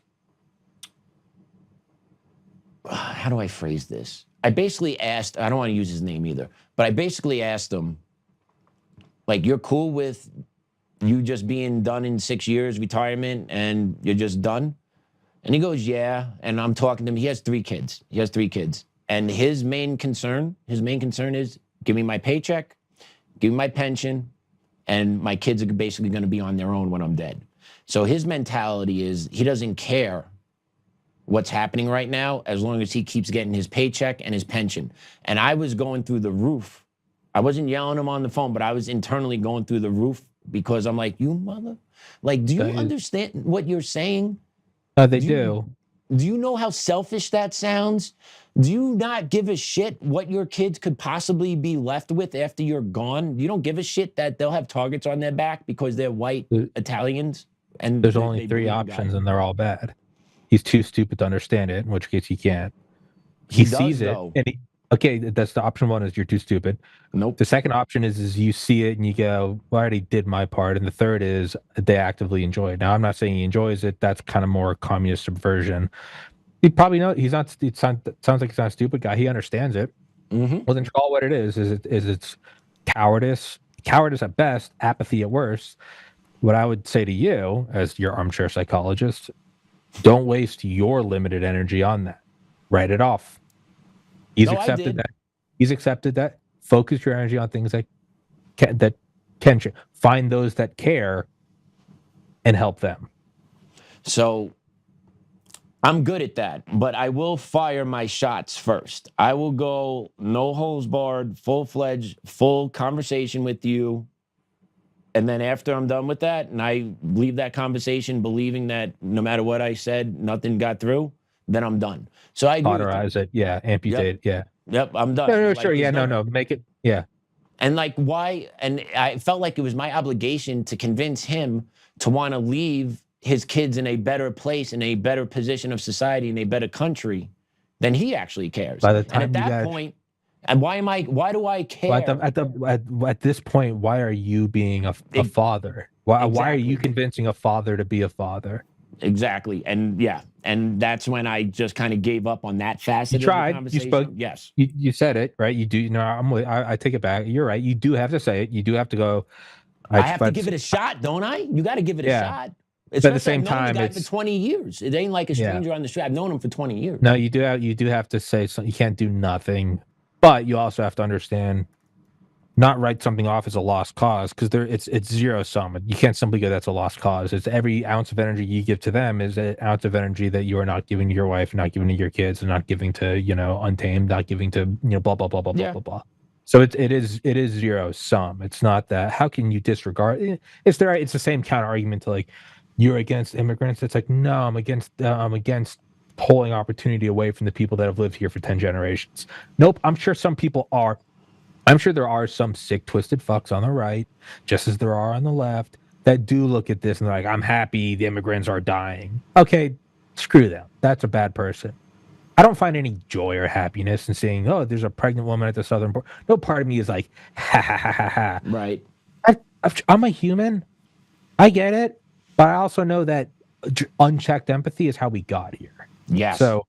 how do I phrase this? I basically asked, I don't want to use his name either, but I basically asked him, like, you're cool with you just being done in 6 years, retirement, and you're just done? And he goes, yeah. And I'm talking to him. He has 3 kids. And his main concern is, give me my paycheck, give me my pension, and my kids are basically going to be on their own when I'm dead. So his mentality is he doesn't care what's happening right now as long as he keeps getting his paycheck and his pension. And I was going through the roof. I wasn't yelling him on the phone, but I was internally going through the roof because I'm like, you mother, like, do you understand what you're saying? They do. Do you know how selfish that sounds? Do you not give a shit what your kids could possibly be left with after you're gone? You don't give a shit that they'll have targets on their back because they're white Italians? And there's only 3 options, and they're all bad. He's too stupid to understand it, in which case he can't. He sees it, and okay, that's the option 1 is you're too stupid. Nope. The second option is you see it and you go, well, I already did my part. And the third is they actively enjoy it. Now, I'm not saying he enjoys it. That's kind of more communist subversion. He probably knows he's not. It sounds like he's not a stupid guy. He understands it. Well, then call what it is. It's cowardice at best, apathy at worst. What I would say to you, as your armchair psychologist, don't waste your limited energy on that. Write it off. He's accepted that. Focus your energy on things that can find those that care and help them. So I'm good at that, but I will fire my shots first. I will go no holds barred, full-fledged, full conversation with you. And then after I'm done with that, and I leave that conversation believing that no matter what I said, nothing got through, then I'm done. So I cauterize it, amputate, Yep, I'm done. No, sure, no, make it, And like, why? And I felt like it was my obligation to convince him to want to leave his kids in a better place, in a better position of society, in a better country than he actually cares. By the time and at that point, and why do I care? At this point, why are you being a father? Why are you convincing a father to be a father? Exactly. And that's when I just kind of gave up on that facet of the conversation. You spoke. Yes. You said it, right? You do. I take it back. You're right. You do have to say it. You do have to go. I have to give it a shot, don't I? You got to give it a shot. But at the same time, I've known the guy for 20 years. It ain't like a stranger on the street. I've known him for 20 years. No, you do have to say something. You can't do nothing. But you also have to understand, not write something off as a lost cause, because it's zero sum. You can't simply go, that's a lost cause. It's every ounce of energy you give to them is an ounce of energy that you are not giving to your wife, not giving to your kids, and not giving to Untamed, not giving to blah blah blah blah blah blah blah. So it is zero sum. It's not that. How can you disregard? It's the same counter argument to like, you're against immigrants. It's like, no, I'm against pulling opportunity away from the people that have lived here for 10 generations. Nope. I'm sure some people are. I'm sure there are some sick, twisted fucks on the right, just as there are on the left, that do look at this and they're like, I'm happy the immigrants are dying. Okay, screw them. That's a bad person. I don't find any joy or happiness in seeing, oh, there's a pregnant woman at the southern border. No part of me is like, ha, ha, ha, ha, ha. Right. I'm a human. I get it. But I also know that unchecked empathy is how we got here. Yes. So,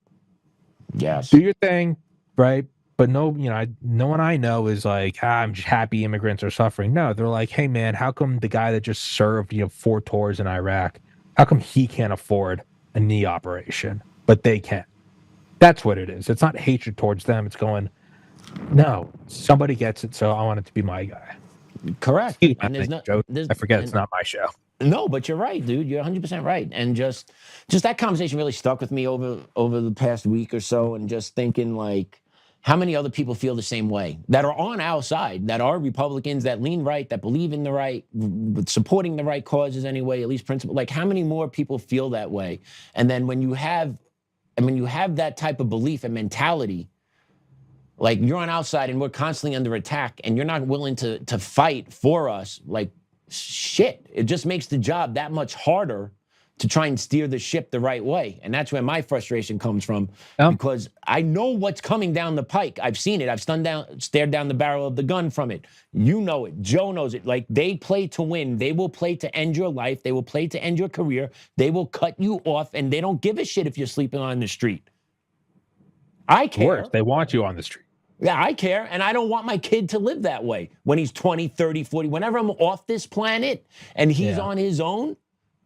yes, do your thing, right? But no one I know is like, I'm just happy immigrants are suffering. No, they're like, hey man, how come the guy that just served 4 tours in Iraq, how come he can't afford a knee operation, but they can? That's what it is. It's not hatred towards them. It's going, no, somebody gets it, so I want it to be my guy. Correct. And I forget it's not my show. No, but you're right, dude. You're 100% right. And just that conversation really stuck with me over the past week or so, and just thinking like how many other people feel the same way that are on our side, that are Republicans, that lean right, that believe in the right, supporting the right causes anyway, at least principle. Like how many more people feel that way? And then when you have that type of belief and mentality, like you're on our side and we're constantly under attack and you're not willing to fight for us, like shit, it just makes the job that much harder to try and steer the ship the right way. And that's where my frustration comes from, because I know what's coming down the pike. I've seen it. I've stared down the barrel of the gun from it. You know it. Joe knows it. Like they play to win. They will play to end your life. They will play to end your career. They will cut you off, and they don't give a shit if you're sleeping on the street. I care. Worse, they want you on the street. Yeah, I care, and I don't want my kid to live that way when he's 20, 30, 40. Whenever I'm off this planet and he's on his own,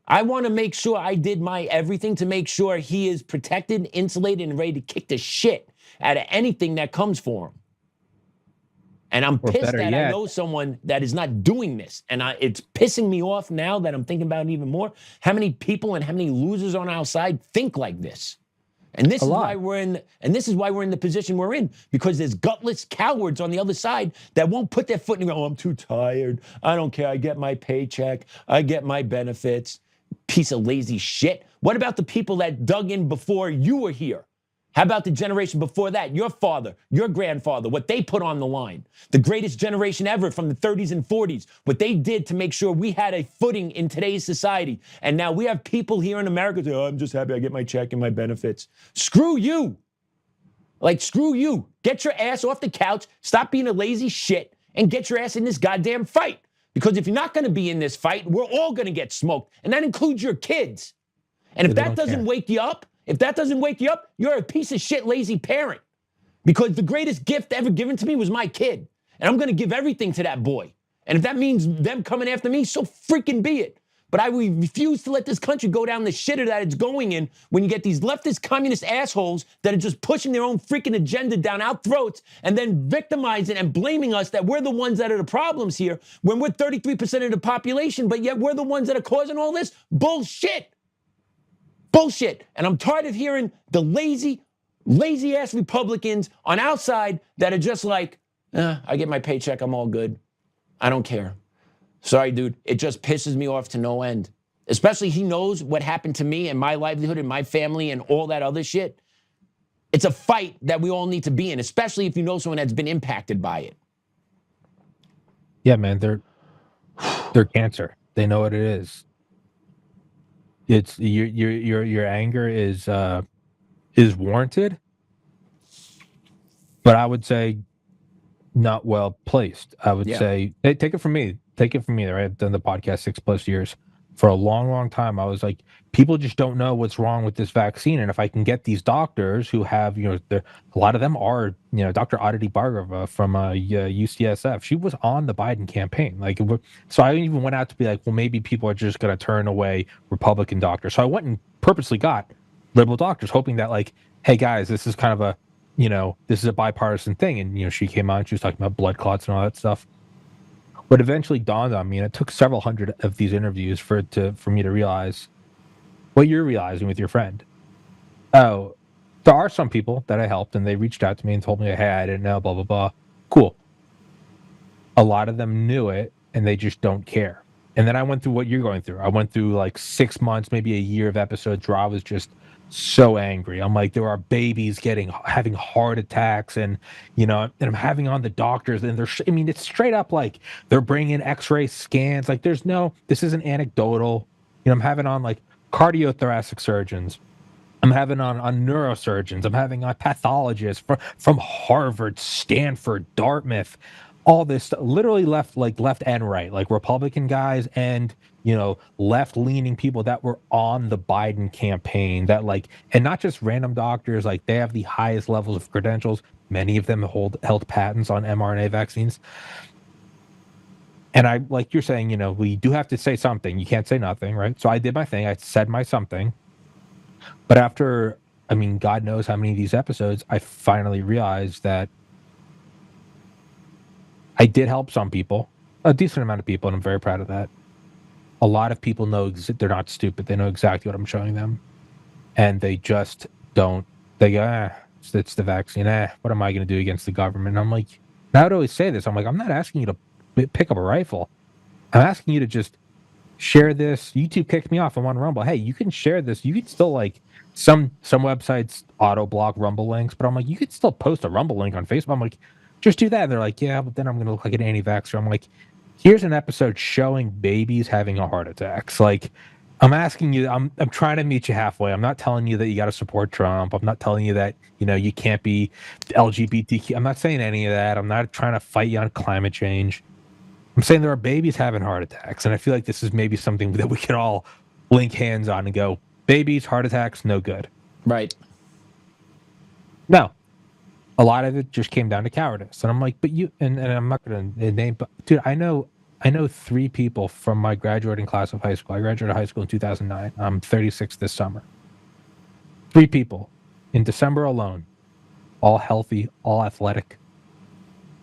I want to make sure I did my everything to make sure he is protected, insulated, and ready to kick the shit out of anything that comes for him. And I'm pissed that I know someone that is not doing this. And it's pissing me off now that I'm thinking about it even more. How many people and how many losers on our side think like this? And this is why we're in the position we're in, because there's gutless cowards on the other side that won't put their foot in and go, oh, I'm too tired. I don't care. I get my paycheck. I get my benefits. Piece of lazy shit. What about the people that dug in before you were here? How about the generation before that? Your father, your grandfather, what they put on the line. The greatest generation ever from the 30s and 40s, what they did to make sure we had a footing in today's society. And now we have people here in America say, oh, I'm just happy I get my check and my benefits. Screw you. Like, screw you. Get your ass off the couch, stop being a lazy shit, and get your ass in this goddamn fight. Because if you're not going to be in this fight, we're all going to get smoked. And that includes your kids. And if that doesn't wake you up, you're a piece of shit, lazy parent. Because the greatest gift ever given to me was my kid. And I'm going to give everything to that boy. And if that means them coming after me, so freaking be it. But I refuse to let this country go down the shitter that it's going in when you get these leftist communist assholes that are just pushing their own freaking agenda down our throats and then victimizing and blaming us that we're the ones that are the problems here when we're 33% of the population, but yet we're the ones that are causing all this bullshit. Bullshit. And I'm tired of hearing the lazy ass Republicans on our side that are just like, I get my paycheck, I'm all good. I don't care. Sorry, dude. It just pisses me off to no end. Especially he knows what happened to me and my livelihood and my family and all that other shit. It's a fight that we all need to be in, especially if you know someone that's been impacted by it. Yeah, man, they're cancer. They know what it is. It's your anger is warranted, but I would say not well placed. I would say, hey, take it from me. Right? I've done the podcast 6+ years. For a long, long time, I was like, people just don't know what's wrong with this vaccine. And if I can get these doctors who have, a lot of them are, Dr. Aditi Bhargava from UCSF. She was on the Biden campaign. So I even went out to be like, well, maybe people are just going to turn away Republican doctors. So I went and purposely got liberal doctors, hoping that like, hey guys, this is kind of this is a bipartisan thing. And, she came on, she was talking about blood clots and all that stuff. What eventually dawned on me, and it took several hundred of these interviews for me to realize what you're realizing with your friend. Oh, there are some people that I helped, and they reached out to me and told me, hey, I didn't know, blah, blah, blah. Cool. A lot of them knew it, and they just don't care. And then I went through what you're going through. I went through like 6 months, maybe a year of episodes where I was just so angry. I'm like, there are babies having heart attacks, and and I'm having on the doctors, and it's straight up like they're bringing x-ray scans. Like this isn't anecdotal. I'm having on like cardiothoracic surgeons. I'm having on neurosurgeons. I'm having on pathologists from Harvard, Stanford, Dartmouth. All this literally left and right, like Republican guys and left-leaning people that were on the Biden campaign, that and not just random doctors, like they have the highest levels of credentials. Many of them held patents on mRNA vaccines. And I, like you're saying, we do have to say something. You can't say nothing, right? So I did my thing. I said my something. But after, God knows how many of these episodes, I finally realized that I did help some people, a decent amount of people, and I'm very proud of that. a lot of people know they're not stupid. They know exactly what I'm showing them, and they just don't. They go, it's the vaccine. What am I going to do against the government? And I'm like, and I would always say this. I'm like, I'm not asking you to pick up a rifle. I'm asking you to just share this. YouTube kicked me off. I'm on Rumble. Hey, you can share this. You could still like some websites auto block Rumble links, but I'm like, you could still post a Rumble link on Facebook. I'm like, just do that. And they're like, yeah, but then I'm going to look like an anti-vaxxer. I'm like, here's an episode showing babies having a heart attacks. Like, I'm asking you, I'm trying to meet you halfway. I'm not telling you that you got to support Trump. I'm not telling you that, you can't be LGBTQ. I'm not saying any of that. I'm not trying to fight you on climate change. I'm saying there are babies having heart attacks. And I feel like this is maybe something that we can all link hands on and go, babies, heart attacks, no good. Right. No. A lot of it just came down to cowardice. And I'm like, but you, and I'm not going to name, but dude, I know 3 people from my graduating class of high school. I graduated high school in 2009. I'm 36 this summer. 3 people in December alone, all healthy, all athletic,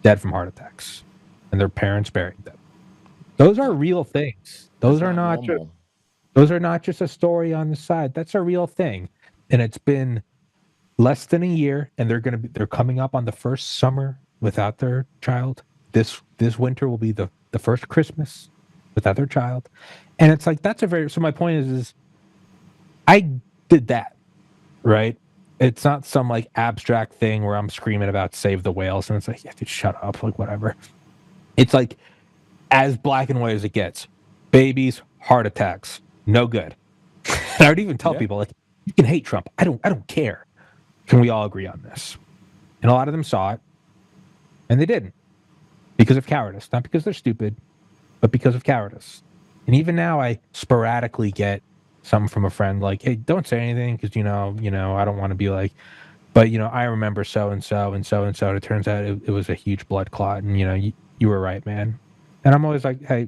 dead from heart attacks, and their parents buried them. Those are real things. Those are not just a story on the side. That's a real thing. And it's been less than a year, and they're coming up on the first summer without their child. This winter will be the first Christmas without their child. And it's like, so my point is I did that, right? It's not some like abstract thing where I'm screaming about save the whales and it's like, yeah, dude, shut up, like whatever. It's like as black and white as it gets. Babies, heart attacks, no good. And I would even tell people, like, you can hate Trump. I don't care. Can we all agree on this? And a lot of them saw it, and they didn't. Because of cowardice. Not because they're stupid, but because of cowardice. And even now, I sporadically get something from a friend like, hey, don't say anything because, I don't want to be like, but, I remember so-and-so and so-and-so. And it turns out it was a huge blood clot. And, you were right, man. And I'm always like, hey,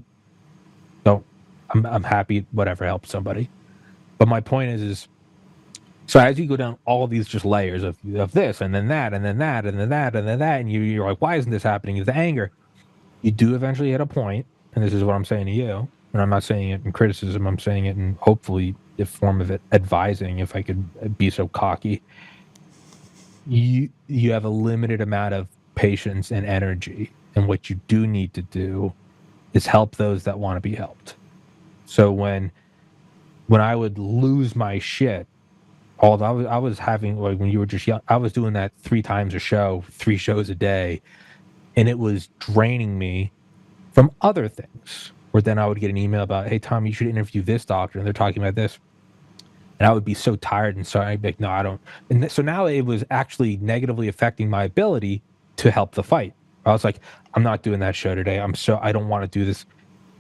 I'm happy, whatever helps somebody. But my point is so as you go down all these just layers of this and then that and then that and then that and then that, and you're like, why isn't this happening? It's the anger. You do eventually hit a point, and this is what I'm saying to you, and I'm not saying it in criticism, I'm saying it in hopefully the form of it advising, if I could be so cocky. You have a limited amount of patience and energy, and what you do need to do is help those that want to be helped. So when I would lose my shit, although I was having, like when you were just young, I was doing that 3 times a show, 3 shows a day, and it was draining me from other things. Where then I would get an email about, hey, Tom, you should interview this doctor, and they're talking about this. And I would be so tired, and so I'd be like, no, I don't. And so now it was actually negatively affecting my ability to help the fight. I was like, I'm not doing that show today. I don't want to do this.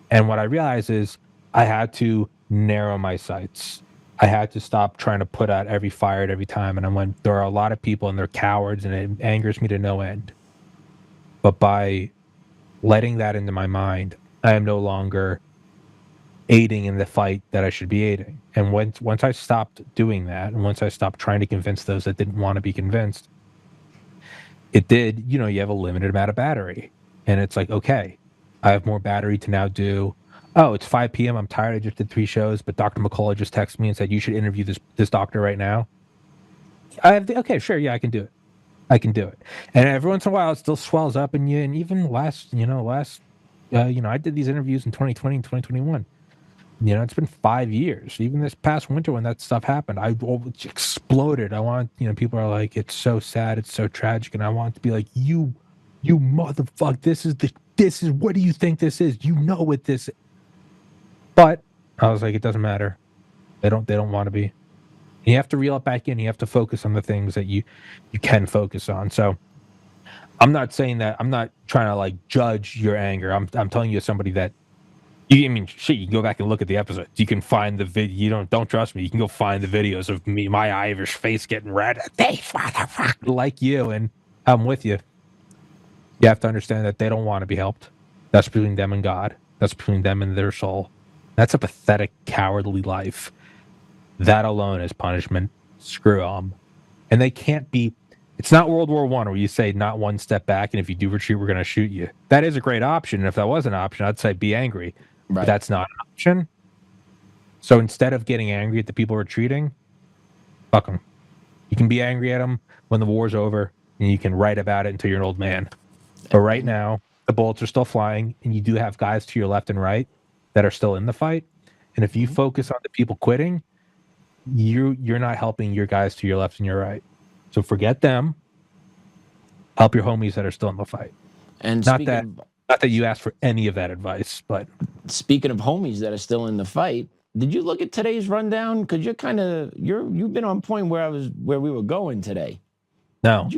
And what I realized is I had to narrow my sights. I had to stop trying to put out every fire at every time. And I went, there are a lot of people and they're cowards, and it angers me to no end. But by letting that into my mind, I am no longer aiding in the fight that I should be aiding. And once I stopped doing that, and once I stopped trying to convince those that didn't want to be convinced, it did, you have a limited amount of battery. And it's like, okay, I have more battery to now do. Oh, it's 5 p.m. I'm tired. I just did 3 shows, but Dr. McCullough just texted me and said, you should interview this doctor right now. Okay, sure. Yeah, I can do it. And every once in a while, it still swells up in you. And even I did these interviews in 2020 and 2021. It's been 5 years. Even this past winter when that stuff happened, I exploded. I want, people are like, it's so sad. It's so tragic. And I want to be like, you motherfucker, this is, what do you think this is? You know what this is. But I was like, it doesn't matter. They don't want to be. And you have to reel it back in. You have to focus on the things that you can focus on. So I'm not saying that. I'm not trying to like judge your anger. I'm telling you as somebody that you can go back and look at the episodes. You can find the video. You don't trust me. You can go find the videos of me, my Irish face getting red. They motherfucker like you, and I'm with you. You have to understand that they don't want to be helped. That's between them and God. That's between them and their soul. That's a pathetic, cowardly life. That alone is punishment. Screw them. And they can't be. It's not World War I where you say not one step back, and if you do retreat, we're going to shoot you. That is a great option. And if that was an option, I'd say be angry. Right. But that's not an option. So instead of getting angry at the people retreating, fuck them. You can be angry at them when the war's over, and you can write about it until you're an old man. But right now, the bullets are still flying, and you do have guys to your left and right that are still in the fight. And if you focus on the people quitting, you're not helping your guys to your left and your right. So forget them. Help your homies that are still in the fight. And not that you asked for any of that advice, but speaking of homies that are still in the fight, did you look at today's rundown? Because you've been on point where we were going today. No,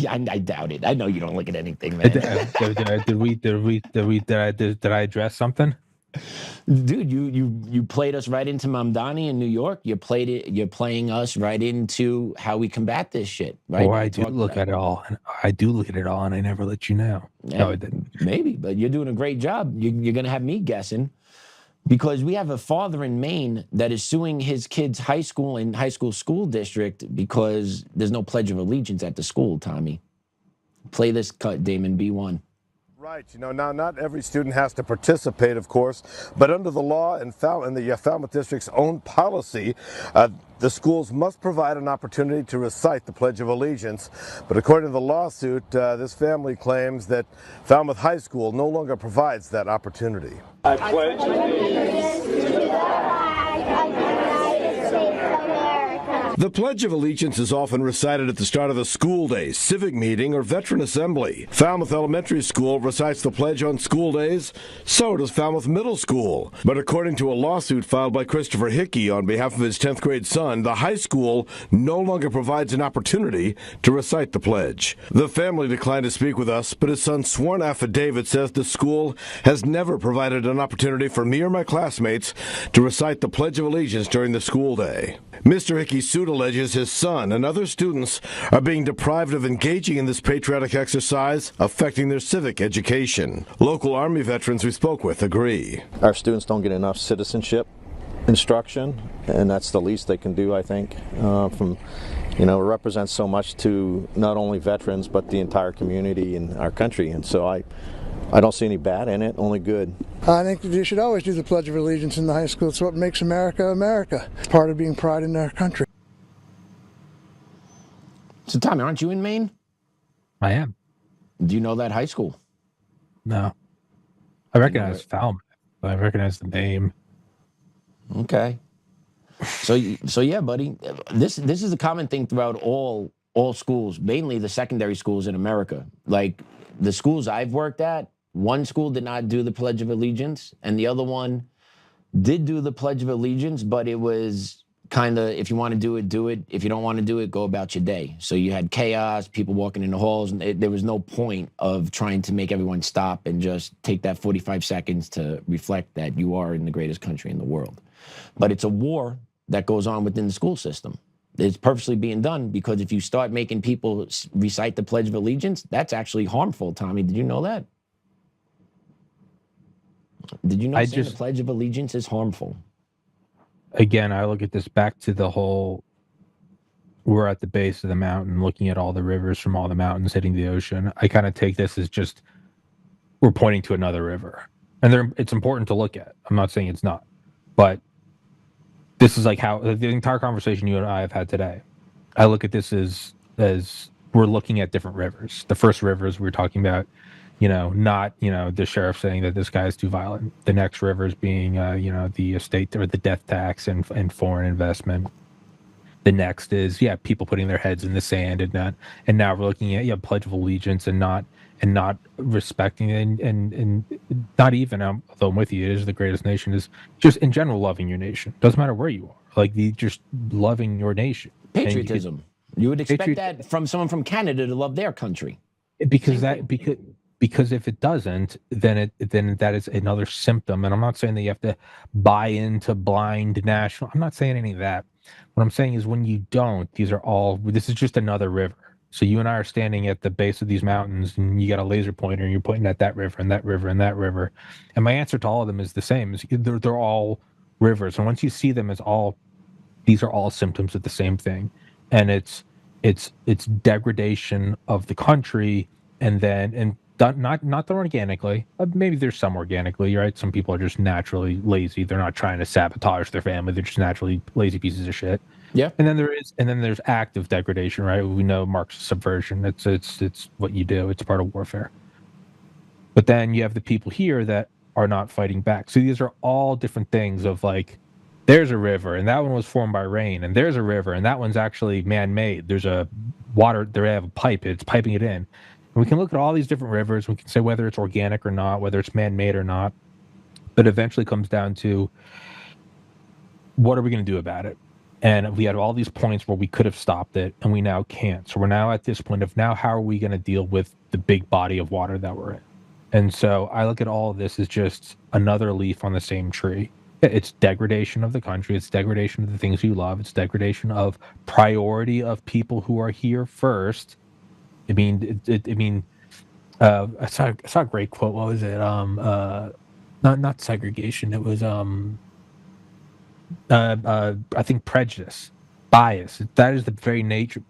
I doubt it. I know you don't look at anything, man. Did I address something? Dude, you played us right into Mamdani in New York. You're playing us right into how we combat this shit. Right? Or I do look at it all. I do look at it all, and I never let you know. Yeah, no, I didn't. Maybe, but you're doing a great job. You're gonna have me guessing, because we have a father in Maine that is suing his kid's high school and high school district because there's no Pledge of Allegiance at the school. Tommy, play this cut, Damon B1. Right. Now not every student has to participate, of course, but under the law and the Falmouth District's own policy, the schools must provide an opportunity to recite the Pledge of Allegiance. But according to the lawsuit, this family claims that Falmouth High School no longer provides that opportunity. I pledge allegiance to the flag of the United States of America. The Pledge of Allegiance is often recited at the start of the school day, civic meeting, or veteran assembly. Falmouth Elementary School recites the pledge on school days. So does Falmouth Middle School. But according to a lawsuit filed by Christopher Hickey on behalf of his 10th grade son, the high school no longer provides an opportunity to recite the pledge. The family declined to speak with us, but his son's sworn affidavit says the school has never provided an opportunity for me or my classmates to recite the Pledge of Allegiance during the school day. Mr. Hickey's suit alleges his son and other students are being deprived of engaging in this patriotic exercise, affecting their civic education. Local Army veterans we spoke with agree. Our students don't get enough citizenship instruction, and that's the least they can do, I think. It represents so much to not only veterans, but the entire community in our country, and so I don't see any bad in it, only good. I think you should always do the Pledge of Allegiance in the high school. It's what makes America, America. It's part of being pride in our country. So, Tommy, aren't you in Maine? I am. Do you know that high school? No. I recognize Falmouth. I recognize the name. Okay. So yeah, buddy. This is a common thing throughout all schools, mainly the secondary schools in America. Like the schools I've worked at, one school did not do the Pledge of Allegiance, and the other one did do the Pledge of Allegiance, but it was kind of, if you want to do it, do it. If you don't want to do it, go about your day. So you had chaos, people walking in the halls, and there was no point of trying to make everyone stop and just take that 45 seconds to reflect that you are in the greatest country in the world. But it's a war that goes on within the school system. It's purposely being done because if you start making people recite the Pledge of Allegiance, that's actually harmful, Tommy. Did you know that? Did you know saying the Pledge of Allegiance is harmful? Again, I look at this back to the whole, we're at the base of the mountain looking at all the rivers from all the mountains hitting the ocean. I kind of take this as just, we're pointing to another river. And it's important to look at. I'm not saying it's not. But this is like how the entire conversation you and I have had today. I look at this as we're looking at different rivers. The first rivers we're talking about, not, the sheriff saying that this guy is too violent. The next rivers being, the estate or the death tax and foreign investment. The next is, people putting their heads in the sand and now we're looking at, Pledge of Allegiance and not respecting and not even, although I'm with you, it is the greatest nation, is just in general loving your nation. Doesn't matter where you are. Like just loving your nation. Patriotism. You would expect that from someone from Canada to love their country. Because if it doesn't, then that is another symptom. And I'm not saying that you have to buy into blind national. I'm not saying any of that. What I'm saying is when you don't, this is just another river. So you and I are standing at the base of these mountains and you got a laser pointer and you're pointing at that river and that river and that river. And my answer to all of them is the same. They're all rivers. And once you see them as these are all symptoms of the same thing. And it's degradation of the country. And done not done organically. Maybe there's some organically, right? Some people are just naturally lazy. They're not trying to sabotage their family. They're just naturally lazy pieces of shit. Yeah. And then there's active degradation, right? We know Marxist subversion. It's what you do. It's part of warfare. But then you have the people here that are not fighting back. So these are all different things of like, there's a river and that one was formed by rain, and there's a river and that one's actually man-made. There's a water, they have a pipe, it's piping it in. And we can look at all these different rivers. We can say whether it's organic or not, whether it's man-made or not. But eventually comes down to, what are we going to do about it? And we had all these points where we could have stopped it, and we now can't. So we're now at this point of now, how are we going to deal with the big body of water that we're in? And so I look at all of this as just another leaf on the same tree. It's degradation of the country. It's degradation of the things you love. It's degradation of priority of people who are here first. I mean, I saw a great quote. What was it? Not segregation. It was I think prejudice, bias. That is the very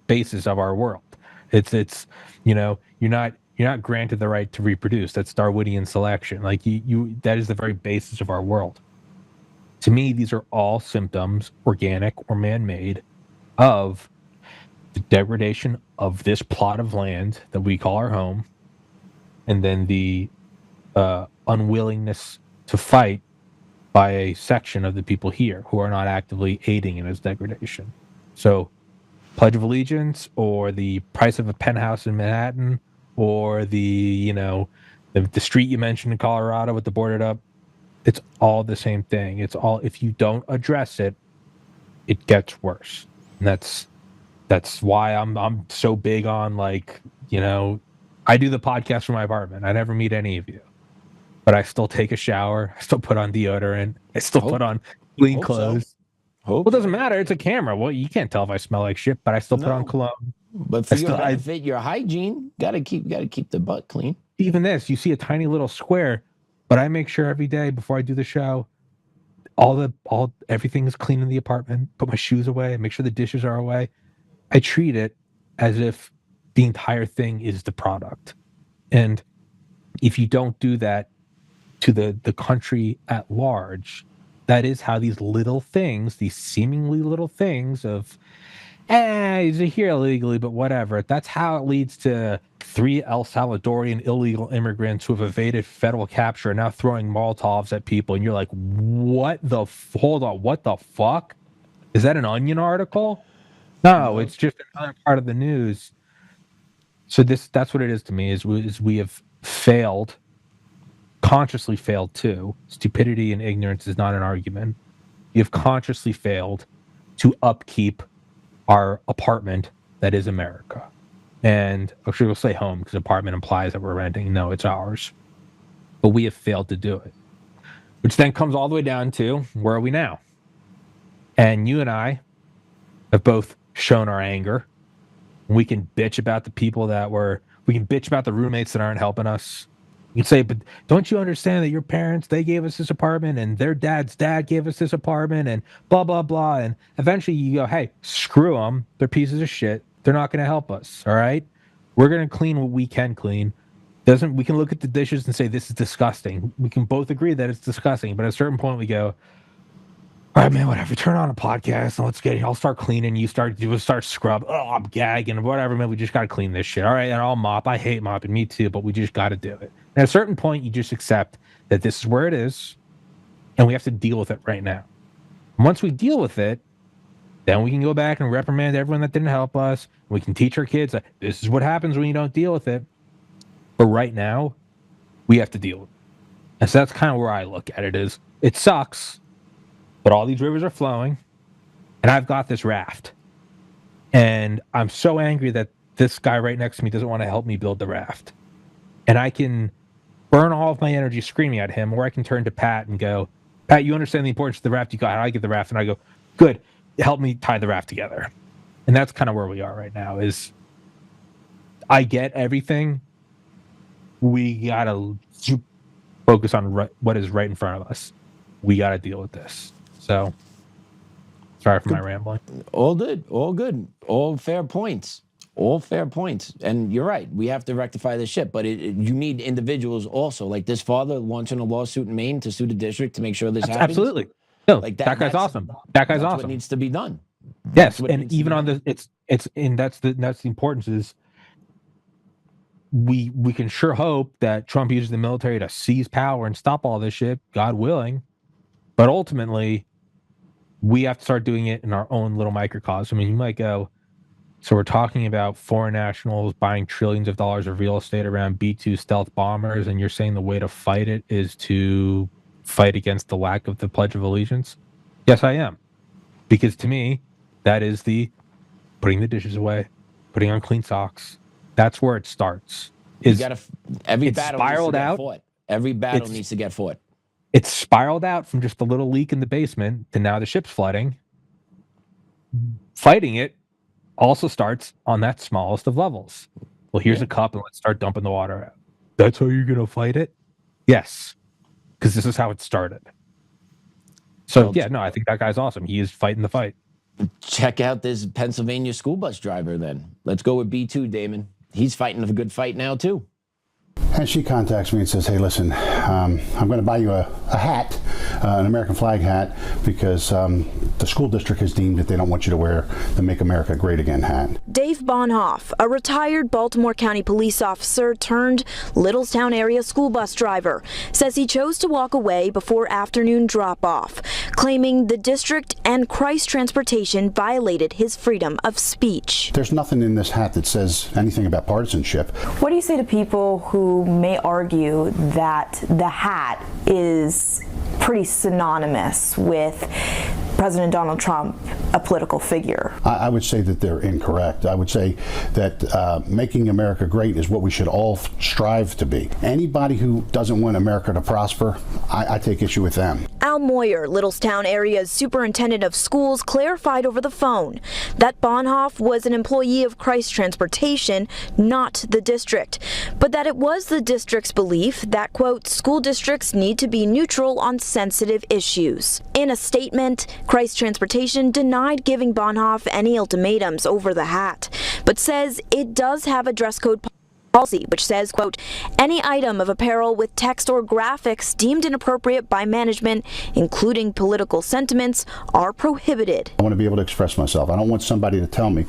basis of our world. It's you're not granted the right to reproduce. That's Darwinian selection. Like you that is the very basis of our world. To me, these are all symptoms, organic or man-made, of the degradation of this plot of land that we call our home, and then the unwillingness to fight by a section of the people here who are not actively aiding in its degradation. So, Pledge of Allegiance, or the price of a penthouse in Manhattan, or the street you mentioned in Colorado with the boarded up, it's all the same thing. It's all, if you don't address it, it gets worse. And that's why I'm so big on, like, I do the podcast from my apartment. I never meet any of you, but I still take a shower. I still put on deodorant. I still put on clean clothes. Well, it doesn't matter. It's a camera. Well, you can't tell if I smell like shit, but I still put on cologne. But for your benefit, your hygiene, gotta keep the butt clean. Even this, you see a tiny little square, but I make sure every day before I do the show, everything is clean in the apartment. Put my shoes away. Make sure the dishes are away. I treat it as if the entire thing is the product. And if you don't do that to the country at large, that is how these little things, these seemingly little things of, he's here illegally, but whatever. That's how it leads to 3 El Salvadorian illegal immigrants who have evaded federal capture and now throwing Molotovs at people. And you're like, hold on, what the fuck? Is that an Onion article? No, it's just another part of the news. So that's what it is to me, is we have failed, consciously failed too. Stupidity and ignorance is not an argument. You have consciously failed to upkeep our apartment that is America. And actually we'll say home because apartment implies that we're renting. No, it's ours. But we have failed to do it. Which then comes all the way down to, where are we now? And you and I have both shown our anger. We can bitch about the people we can bitch about the roommates that aren't helping us. You can say, but don't you understand that your parents, they gave us this apartment, and their dad's dad gave us this apartment, and blah, blah, blah. And eventually you go, hey, screw them. They're pieces of shit. They're not going to help us. All right. We're going to clean what we can clean. We can look at the dishes and say, this is disgusting. We can both agree that it's disgusting. But at a certain point we go, all right, man, whatever. Turn on a podcast and let's get it. I'll start cleaning. You start scrub. Oh, I'm gagging. Whatever, man. We just got to clean this shit. All right. And I'll mop. I hate mopping. Me too. But we just got to do it. And at a certain point, you just accept that this is where it is. And we have to deal with it right now. And once we deal with it, then we can go back and reprimand everyone that didn't help us. We can teach our kids that this is what happens when you don't deal with it. But right now, we have to deal with it. And so that's kind of where I look at it is, it sucks. But all these rivers are flowing, and I've got this raft. And I'm so angry that this guy right next to me doesn't want to help me build the raft. And I can burn all of my energy screaming at him, or I can turn to Pat and go, Pat, you understand the importance of the raft? You got it. I get the raft. And I go, good, help me tie the raft together. And that's kind of where we are right now is I get everything. We got to focus on what is right in front of us. We got to deal with this. So, sorry for my rambling. All good. All good. All fair points. All fair points. And you're right. We have to rectify this shit. But you need individuals also, like this father launching a lawsuit in Maine to sue the district to make sure this happens. Absolutely. No, Like that guy's awesome. That guy's that's awesome. what needs to be done. Yes, and even on the that's the importance is we can sure hope that Trump uses the military to seize power and stop all this shit, God willing. But ultimately, we have to start doing it in our own little microcosm. I mean, you might go, so we're talking about foreign nationals buying trillions of dollars of real estate around B-2 stealth bombers, and you're saying the way to fight it is to fight against the lack of the Pledge of Allegiance? Yes, I am. Because to me, that is the putting the dishes away, putting on clean socks. That's where it starts. Every battle spiraled needs to get out. fought. Every battle needs to get fought. It's spiraled out from just a little leak in the basement to now the ship's flooding. Fighting it also starts on that smallest of levels. Well, here's a cup and let's start dumping the water out. That's how you're going to fight it? Yes, because this is how it started. So, yeah, no, I think that guy's awesome. He is fighting the fight. Check out this Pennsylvania school bus driver then. Let's go with B2, Damon. He's fighting a good fight now, too. And she contacts me and says, hey, listen, I'm going to buy you a hat, an American flag hat, because the school district has deemed that they don't want you to wear the Make America Great Again hat. Dave Bonhoff, a retired Baltimore County police officer turned Littlestown area school bus driver, says he chose to walk away before afternoon drop-off, claiming the district and Christ Transportation violated his freedom of speech. There's nothing in this hat that says anything about partisanship. What do you say to people who may argue that the hat is pretty synonymous with President Donald Trump, a political figure? I would say that they're incorrect. I would say that making America great is what we should all strive to be. Anybody who doesn't want America to prosper, I take issue with them. Al Moyer, Littlestown area's superintendent of schools, clarified over the phone that Bonhoff was an employee of Christ Transportation, not the district, but that it was the district's belief that, quote, school districts need to be neutral on sensitive issues. In a statement, Christ Transportation denied giving Bonhoff any ultimatums over the hat, but says it does have a dress code policy, which says, quote, any item of apparel with text or graphics deemed inappropriate by management, including political sentiments, are prohibited. I want to be able to express myself. I don't want somebody to tell me,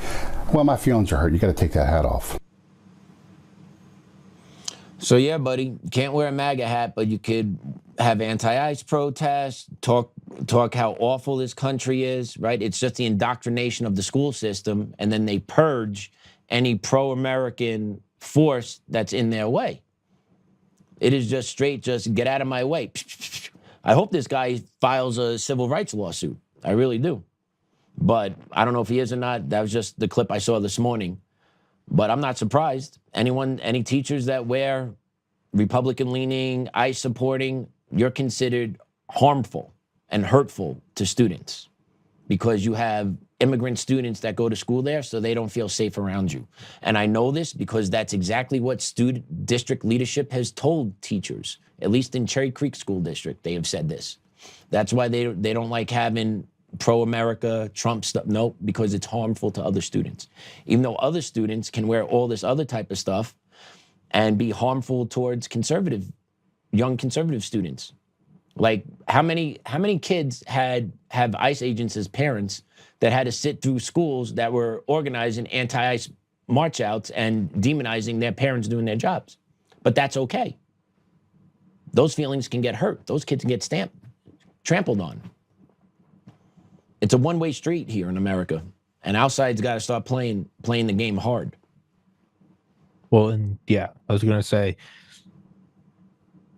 well, my feelings are hurt. You got to take that hat off. So yeah, buddy, can't wear a MAGA hat, but you could have anti-ICE protests, talk how awful this country is, right? It's just the indoctrination of the school system, and then they purge any pro-American force that's in their way. It is just straight, just get out of my way. I hope this guy files a civil rights lawsuit. I really do. But I don't know if he is or not. That was just the clip I saw this morning. But I'm not surprised. Any teachers that wear Republican-leaning, ICE-supporting, you're considered harmful and hurtful to students because you have immigrant students that go to school there, so they don't feel safe around you. And I know this because that's exactly what student district leadership has told teachers, at least in Cherry Creek School District, they have said this. That's why they don't like having pro-America, Trump stuff. No, because it's harmful to other students. Even though other students can wear all this other type of stuff and be harmful towards young conservative students. Like how many kids have ICE agents as parents that had to sit through schools that were organizing anti-ICE march outs and demonizing their parents doing their jobs? But that's okay. Those feelings can get hurt. Those kids can get trampled on. It's a one-way street here in America, and our side's got to start playing the game hard. Well, and yeah, I was going to say,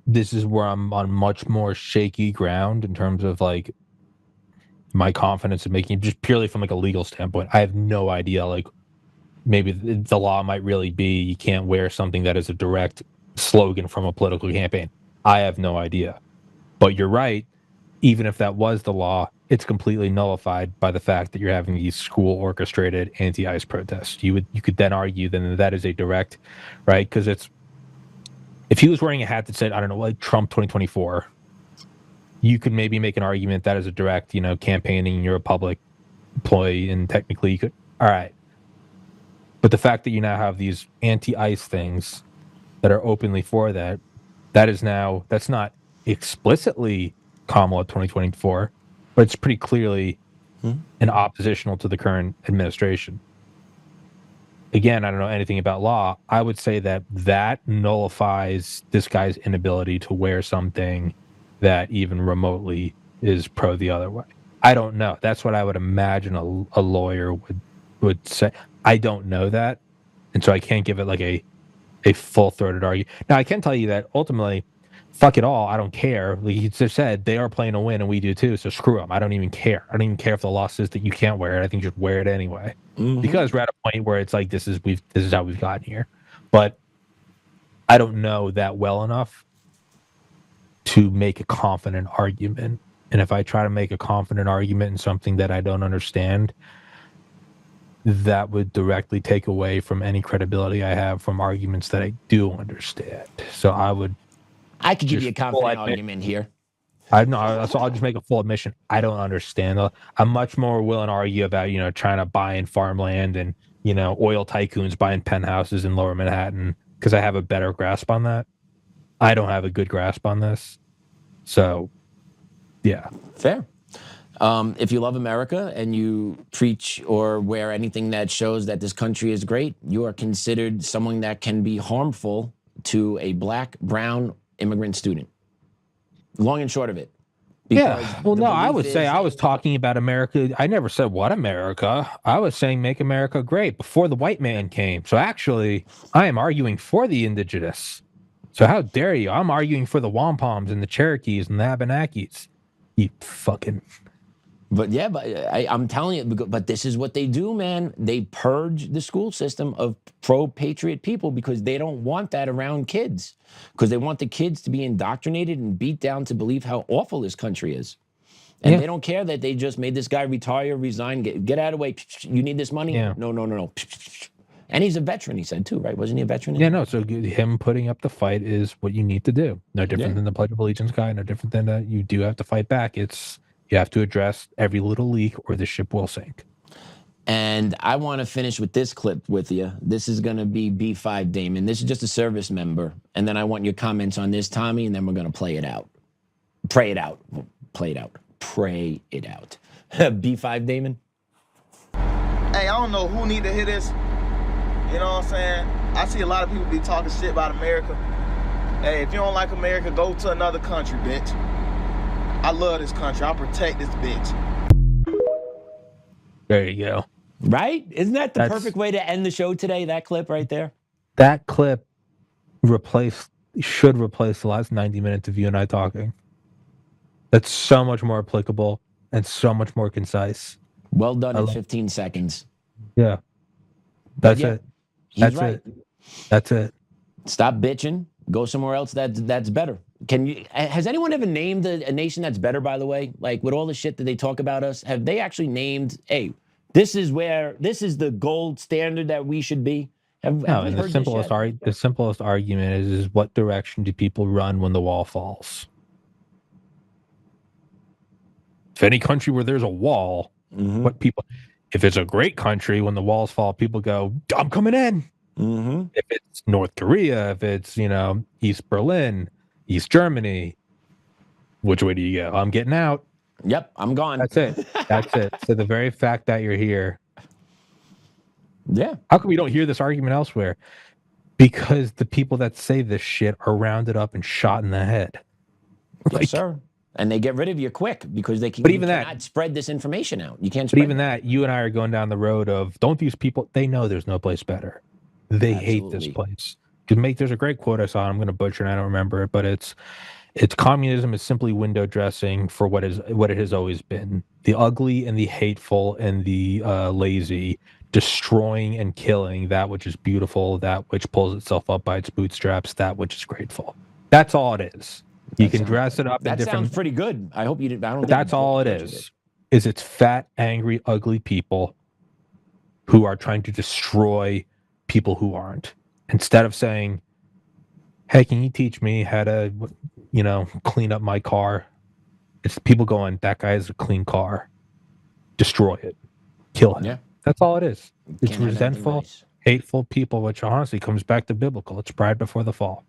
this is where I'm on much more shaky ground in terms of like my confidence in making, just purely from like a legal standpoint. I have no idea, like maybe the law might really be you can't wear something that is a direct slogan from a political campaign. I have no idea. But you're right, even if that was the law, it's completely nullified by the fact that you're having these school orchestrated anti-ICE protests. You could then argue then that is a direct, right? Because if he was wearing a hat that said, I don't know, like Trump 2024, you could maybe make an argument that is a direct, campaigning, you're a public employee, and technically you could, all right. But the fact that you now have these anti-ICE things that are openly for that, that's not explicitly Kamala 2024, but it's pretty clearly an oppositional to the current administration. Again, I don't know anything about law. I would say that nullifies this guy's inability to wear something that even remotely is pro the other way. I don't know. That's what I would imagine a lawyer would say. I don't know that, and so I can't give it like a full-throated argument. Now, I can tell you that ultimately, fuck it all. I don't care. Like you just said, they are playing to win, and we do too. So screw them. I don't even care. I don't even care if the law says that you can't wear it. I think you should wear it anyway, because we're at a point where it's like this is how we've gotten here. But I don't know that well enough to make a confident argument. And if I try to make a confident argument in something that I don't understand, that would directly take away from any credibility I have from arguments that I do understand. So I could give you a confident argument here. So I'll just make a full admission. I don't understand. I'm much more willing to argue about, trying to buy in farmland and, oil tycoons buying penthouses in Lower Manhattan, because I have a better grasp on that. I don't have a good grasp on this. So, yeah. Fair. If you love America and you preach or wear anything that shows that this country is great, you are considered someone that can be harmful to a black, brown immigrant student. Long and short of it. Yeah. Well, no, I would say I was talking about America. I never said what America. I was saying make America great before the white man came. So actually, I am arguing for the indigenous. So how dare you? I'm arguing for the Wampums and the Cherokees and the Abenakis. You fucking... But yeah, but I'm telling you, but this is what they do, man. They purge the school system of pro-patriot people because they don't want that around kids. Because they want the kids to be indoctrinated and beat down to believe how awful this country is. And they don't care that they just made this guy retire, resign, get out of the way. You need this money? Yeah. No. And he's a veteran, he said too, right? Wasn't he a veteran? Yeah, no. So him putting up the fight is what you need to do. No different than the Pledge of Allegiance guy. No different than that. You do have to fight back. You have to address every little leak or the ship will sink. And I want to finish with this clip with you. This is going to be B5 Damon. This is just a service member. And then I want your comments on this, Tommy, and then we're going to play it out. Pray it out. Play it out. Pray it out. B5 Damon. Hey, I don't know who need to hear this. You know what I'm saying? I see a lot of people be talking shit about America. Hey, if you don't like America, go to another country, bitch. I love this country. I'll protect this bitch. There you go. Right? Isn't that the perfect way to end the show today? That clip right there? That clip should replace the last 90 minutes of you and I talking. That's so much more applicable and so much more concise. Well done in 15 seconds. Yeah. That's it. He's right. That's it. Stop bitching. Go somewhere else that's better. Has anyone ever named a nation that's better, by the way? Like with all the shit that they talk about us, have they actually named, hey, this is the gold standard that we should be? The simplest argument is what direction do people run when the wall falls? If any country where there's a wall, if it's a great country, when the walls fall, people go, I'm coming in. If it's North Korea, if it's, East Berlin, East Germany, which way do you go? I'm getting out. Yep, I'm gone. That's it. That's it. So the very fact that you're here. Yeah. How come we don't hear this argument elsewhere? Because the people that say this shit are rounded up and shot in the head. Yes, sir. And they get rid of you quick because they cannot spread this information out. You can't spread that, you and I are going down the road of, don't these people, they know there's no place better. They hate this place. There's a great quote I saw, I'm going to butcher and I don't remember it, but it's communism is simply window dressing for what it has always been. The ugly and the hateful and the lazy, destroying and killing that which is beautiful, that which pulls itself up by its bootstraps, that which is grateful. That's all it is. You can dress it up in different... That sounds pretty good. I hope you didn't... I don't. That's all it is. It's fat, angry, ugly people who are trying to destroy people who aren't. Instead of saying, hey, can you teach me how to, clean up my car? It's people going, that guy has a clean car. Destroy it. Kill him. Yeah. That's all it is. It's resentful. Hateful people, which honestly comes back to biblical. It's pride before the fall.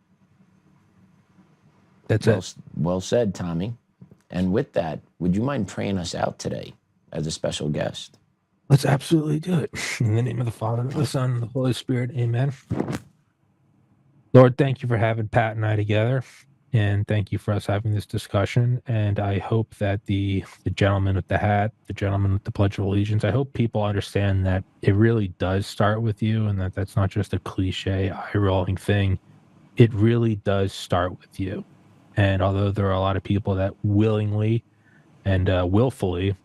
That's it. Well said, Tommy. And with that, would you mind praying us out today as a special guest? Let's absolutely do it. In the name of the Father, the Son, and the Holy Spirit. Amen. Lord, thank you for having Pat and I together. And thank you for us having this discussion. And I hope that the gentleman with the hat, the gentleman with the Pledge of Allegiance, I hope people understand that it really does start with you and that that's not just a cliche, eye-rolling thing. It really does start with you. And although there are a lot of people that willingly and willfully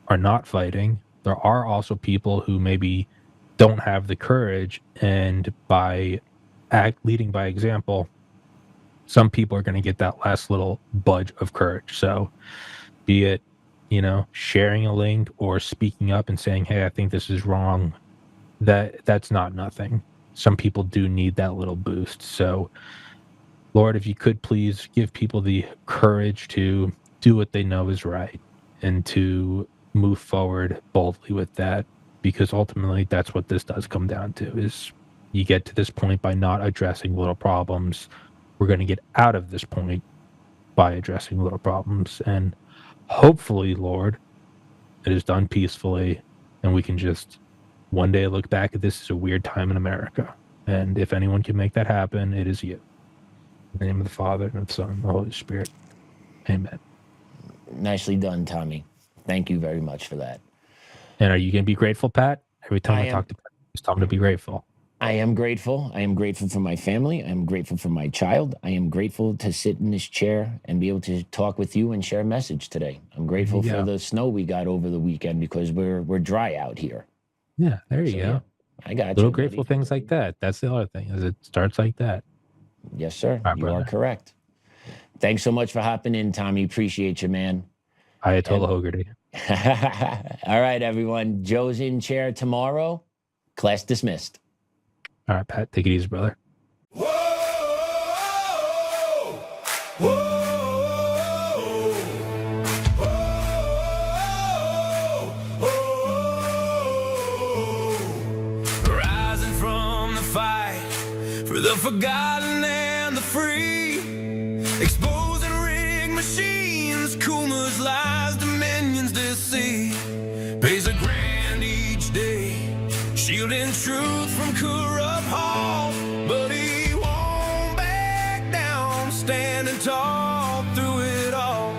are not fighting, there are also people who maybe don't have the courage, and by leading by example, some people are going to get that last little budge of courage. So be it, sharing a link or speaking up and saying, hey, I think this is wrong, that's not nothing. Some people do need that little boost. So Lord, if you could please give people the courage to do what they know is right and to move forward boldly with that, because ultimately that's what this does come down to, is you get to this point by not addressing little problems. We're going to get out of this point by addressing little problems. And hopefully, Lord, it is done peacefully and we can just one day look back at this as a weird time in America. And if anyone can make that happen, it is you. In the name of the Father, and of the Son, and the Holy Spirit. Amen. Nicely done, Tommy. Thank you very much for that. And are you going to be grateful, Pat? Every time I talk to Pat, just tell him to be grateful. I am grateful. I am grateful for my family. I am grateful for my child. I am grateful to sit in this chair and be able to talk with you and share a message today. I'm grateful for the snow we got over the weekend because we're dry out here. Yeah, there you go. Yeah, I got little you. Grateful things like that. That's the other thing, is it starts like that. Yes, sir. Right, you are correct. Thanks so much for hopping in, Tommy. Appreciate you, man. Ayatollah Hogarty. All right, everyone. Joe's in chair tomorrow. Class dismissed. All right, Pat, take it easy, brother. Rising from the fight for the forgotten and the free, exposing rigged machines, Kuma's lies, Dominion's deceit, pays a grand each day, shielding truth from corrupt halls, but he won't back down, standing tall through it all.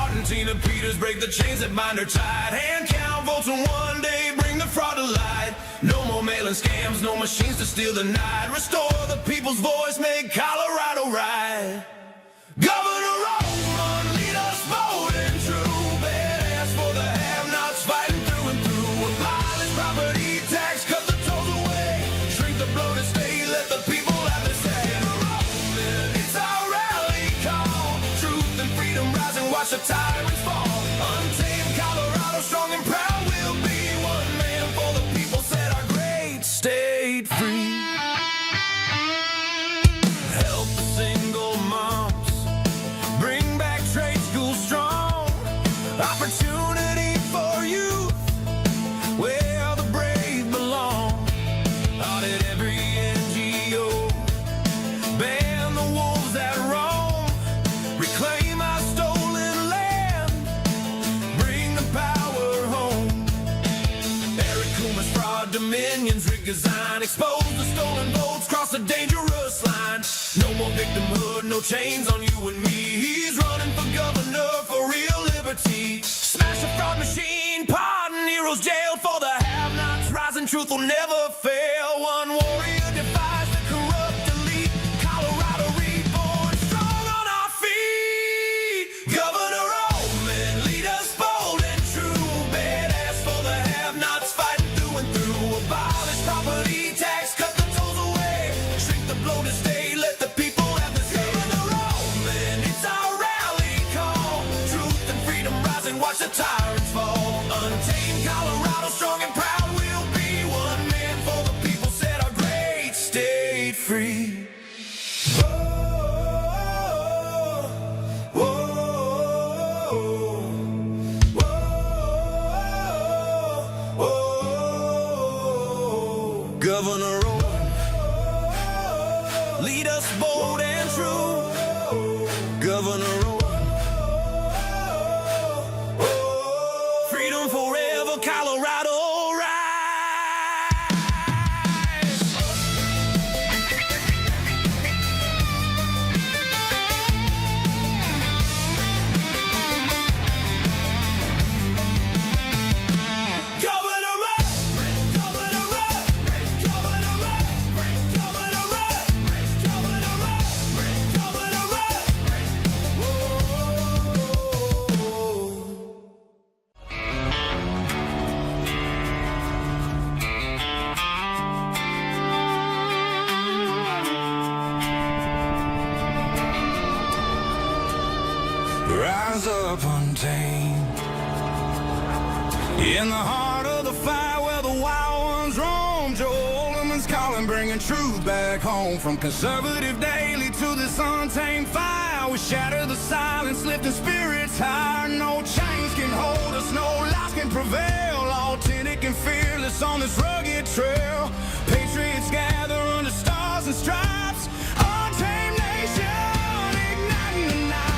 Argentina Peters break the chains that bind her tight, hand count votes and one day bring the fraud to light. No more mailing scams, no machines to steal the night, restore the people's voice, make Colorado right. Governor Oltmann, lead us bold and true, badass for the have-nots, fighting through and through. Abolish property tax, cut the tolls away, shrink the bloated state, let the people have their say. Rolling, it's our rally call, truth and freedom rise and watch the tyrants fall. Untamed Colorado, strong and proud, we'll be one man for the people, set our great state free. Help the single moms, bring back trade school strong, opportunity for youth, where the brave belong. Audit every NGO, ban the wolves that roam, reclaim our stolen land, bring the power home. Eric Kuma's fraud, Dominion's rigged design, expose the stolen votes, cross the dangerous line. No more victimhood, no chains on you and me. He's running for governor for real liberty. Smash the fraud machine, pardon heroes jailed for the have-nots. Rising truth will never fail. One warrior defies the corrupt elite. Colorado reborn, strong on our feet. Governor Oltmann, lead us bold and true, badass for the have-nots, fighting through and through. Abolish property tax, cut the tolls away, shrink the bloated state, let the people have the say. Governor Oltmann, it's our rally call, truth and freedom rise and watch the tyrants fall. Untamed Colorado, strong and proud, we'll be one man for the people, set our great state free. Governor, lead us bold and true. Governor, freedom forever, Colorado. Rise up, Untamed. In the heart of the fire where the wild ones roam, Joe Oltmann's calling, bringing truth back home. From conservative daily to this untamed fire, we shatter the silence, lifting spirits higher. No chains can hold us, no lies can prevail. Authentic and fearless on this rugged trail. Patriots gather under stars and stripes. Untamed nation, igniting the night.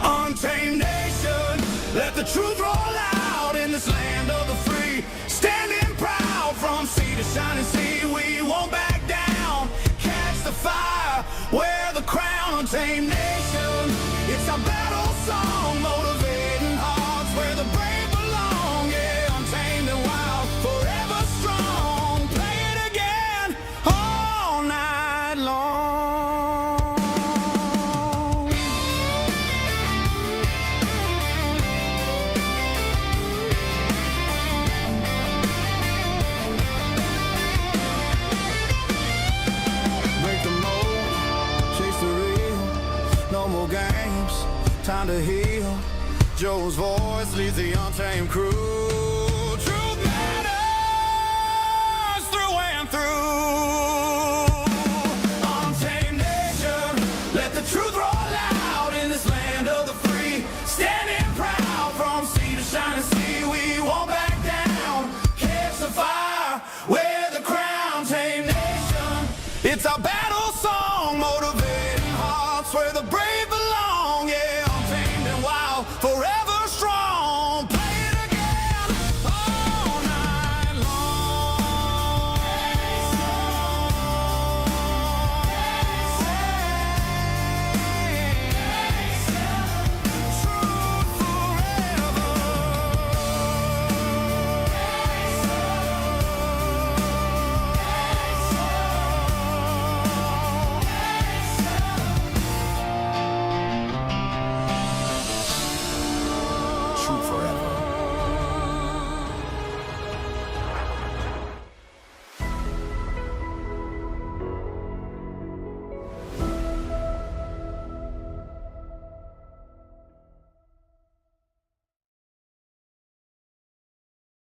Untamed nation, let the truth roll out in this land of the free. Standing proud from sea to shining sea, we won't back down. Catch the fire, wear the crown. Untamed nation, it's our battle song, motivating hearts where the brave belong. Yeah, untamed and wild, forever strong. Play it again all night long. Break the mold, chase the real. No more games, time to heal. Joe's voice leads the untamed crew. Truth matters through and through.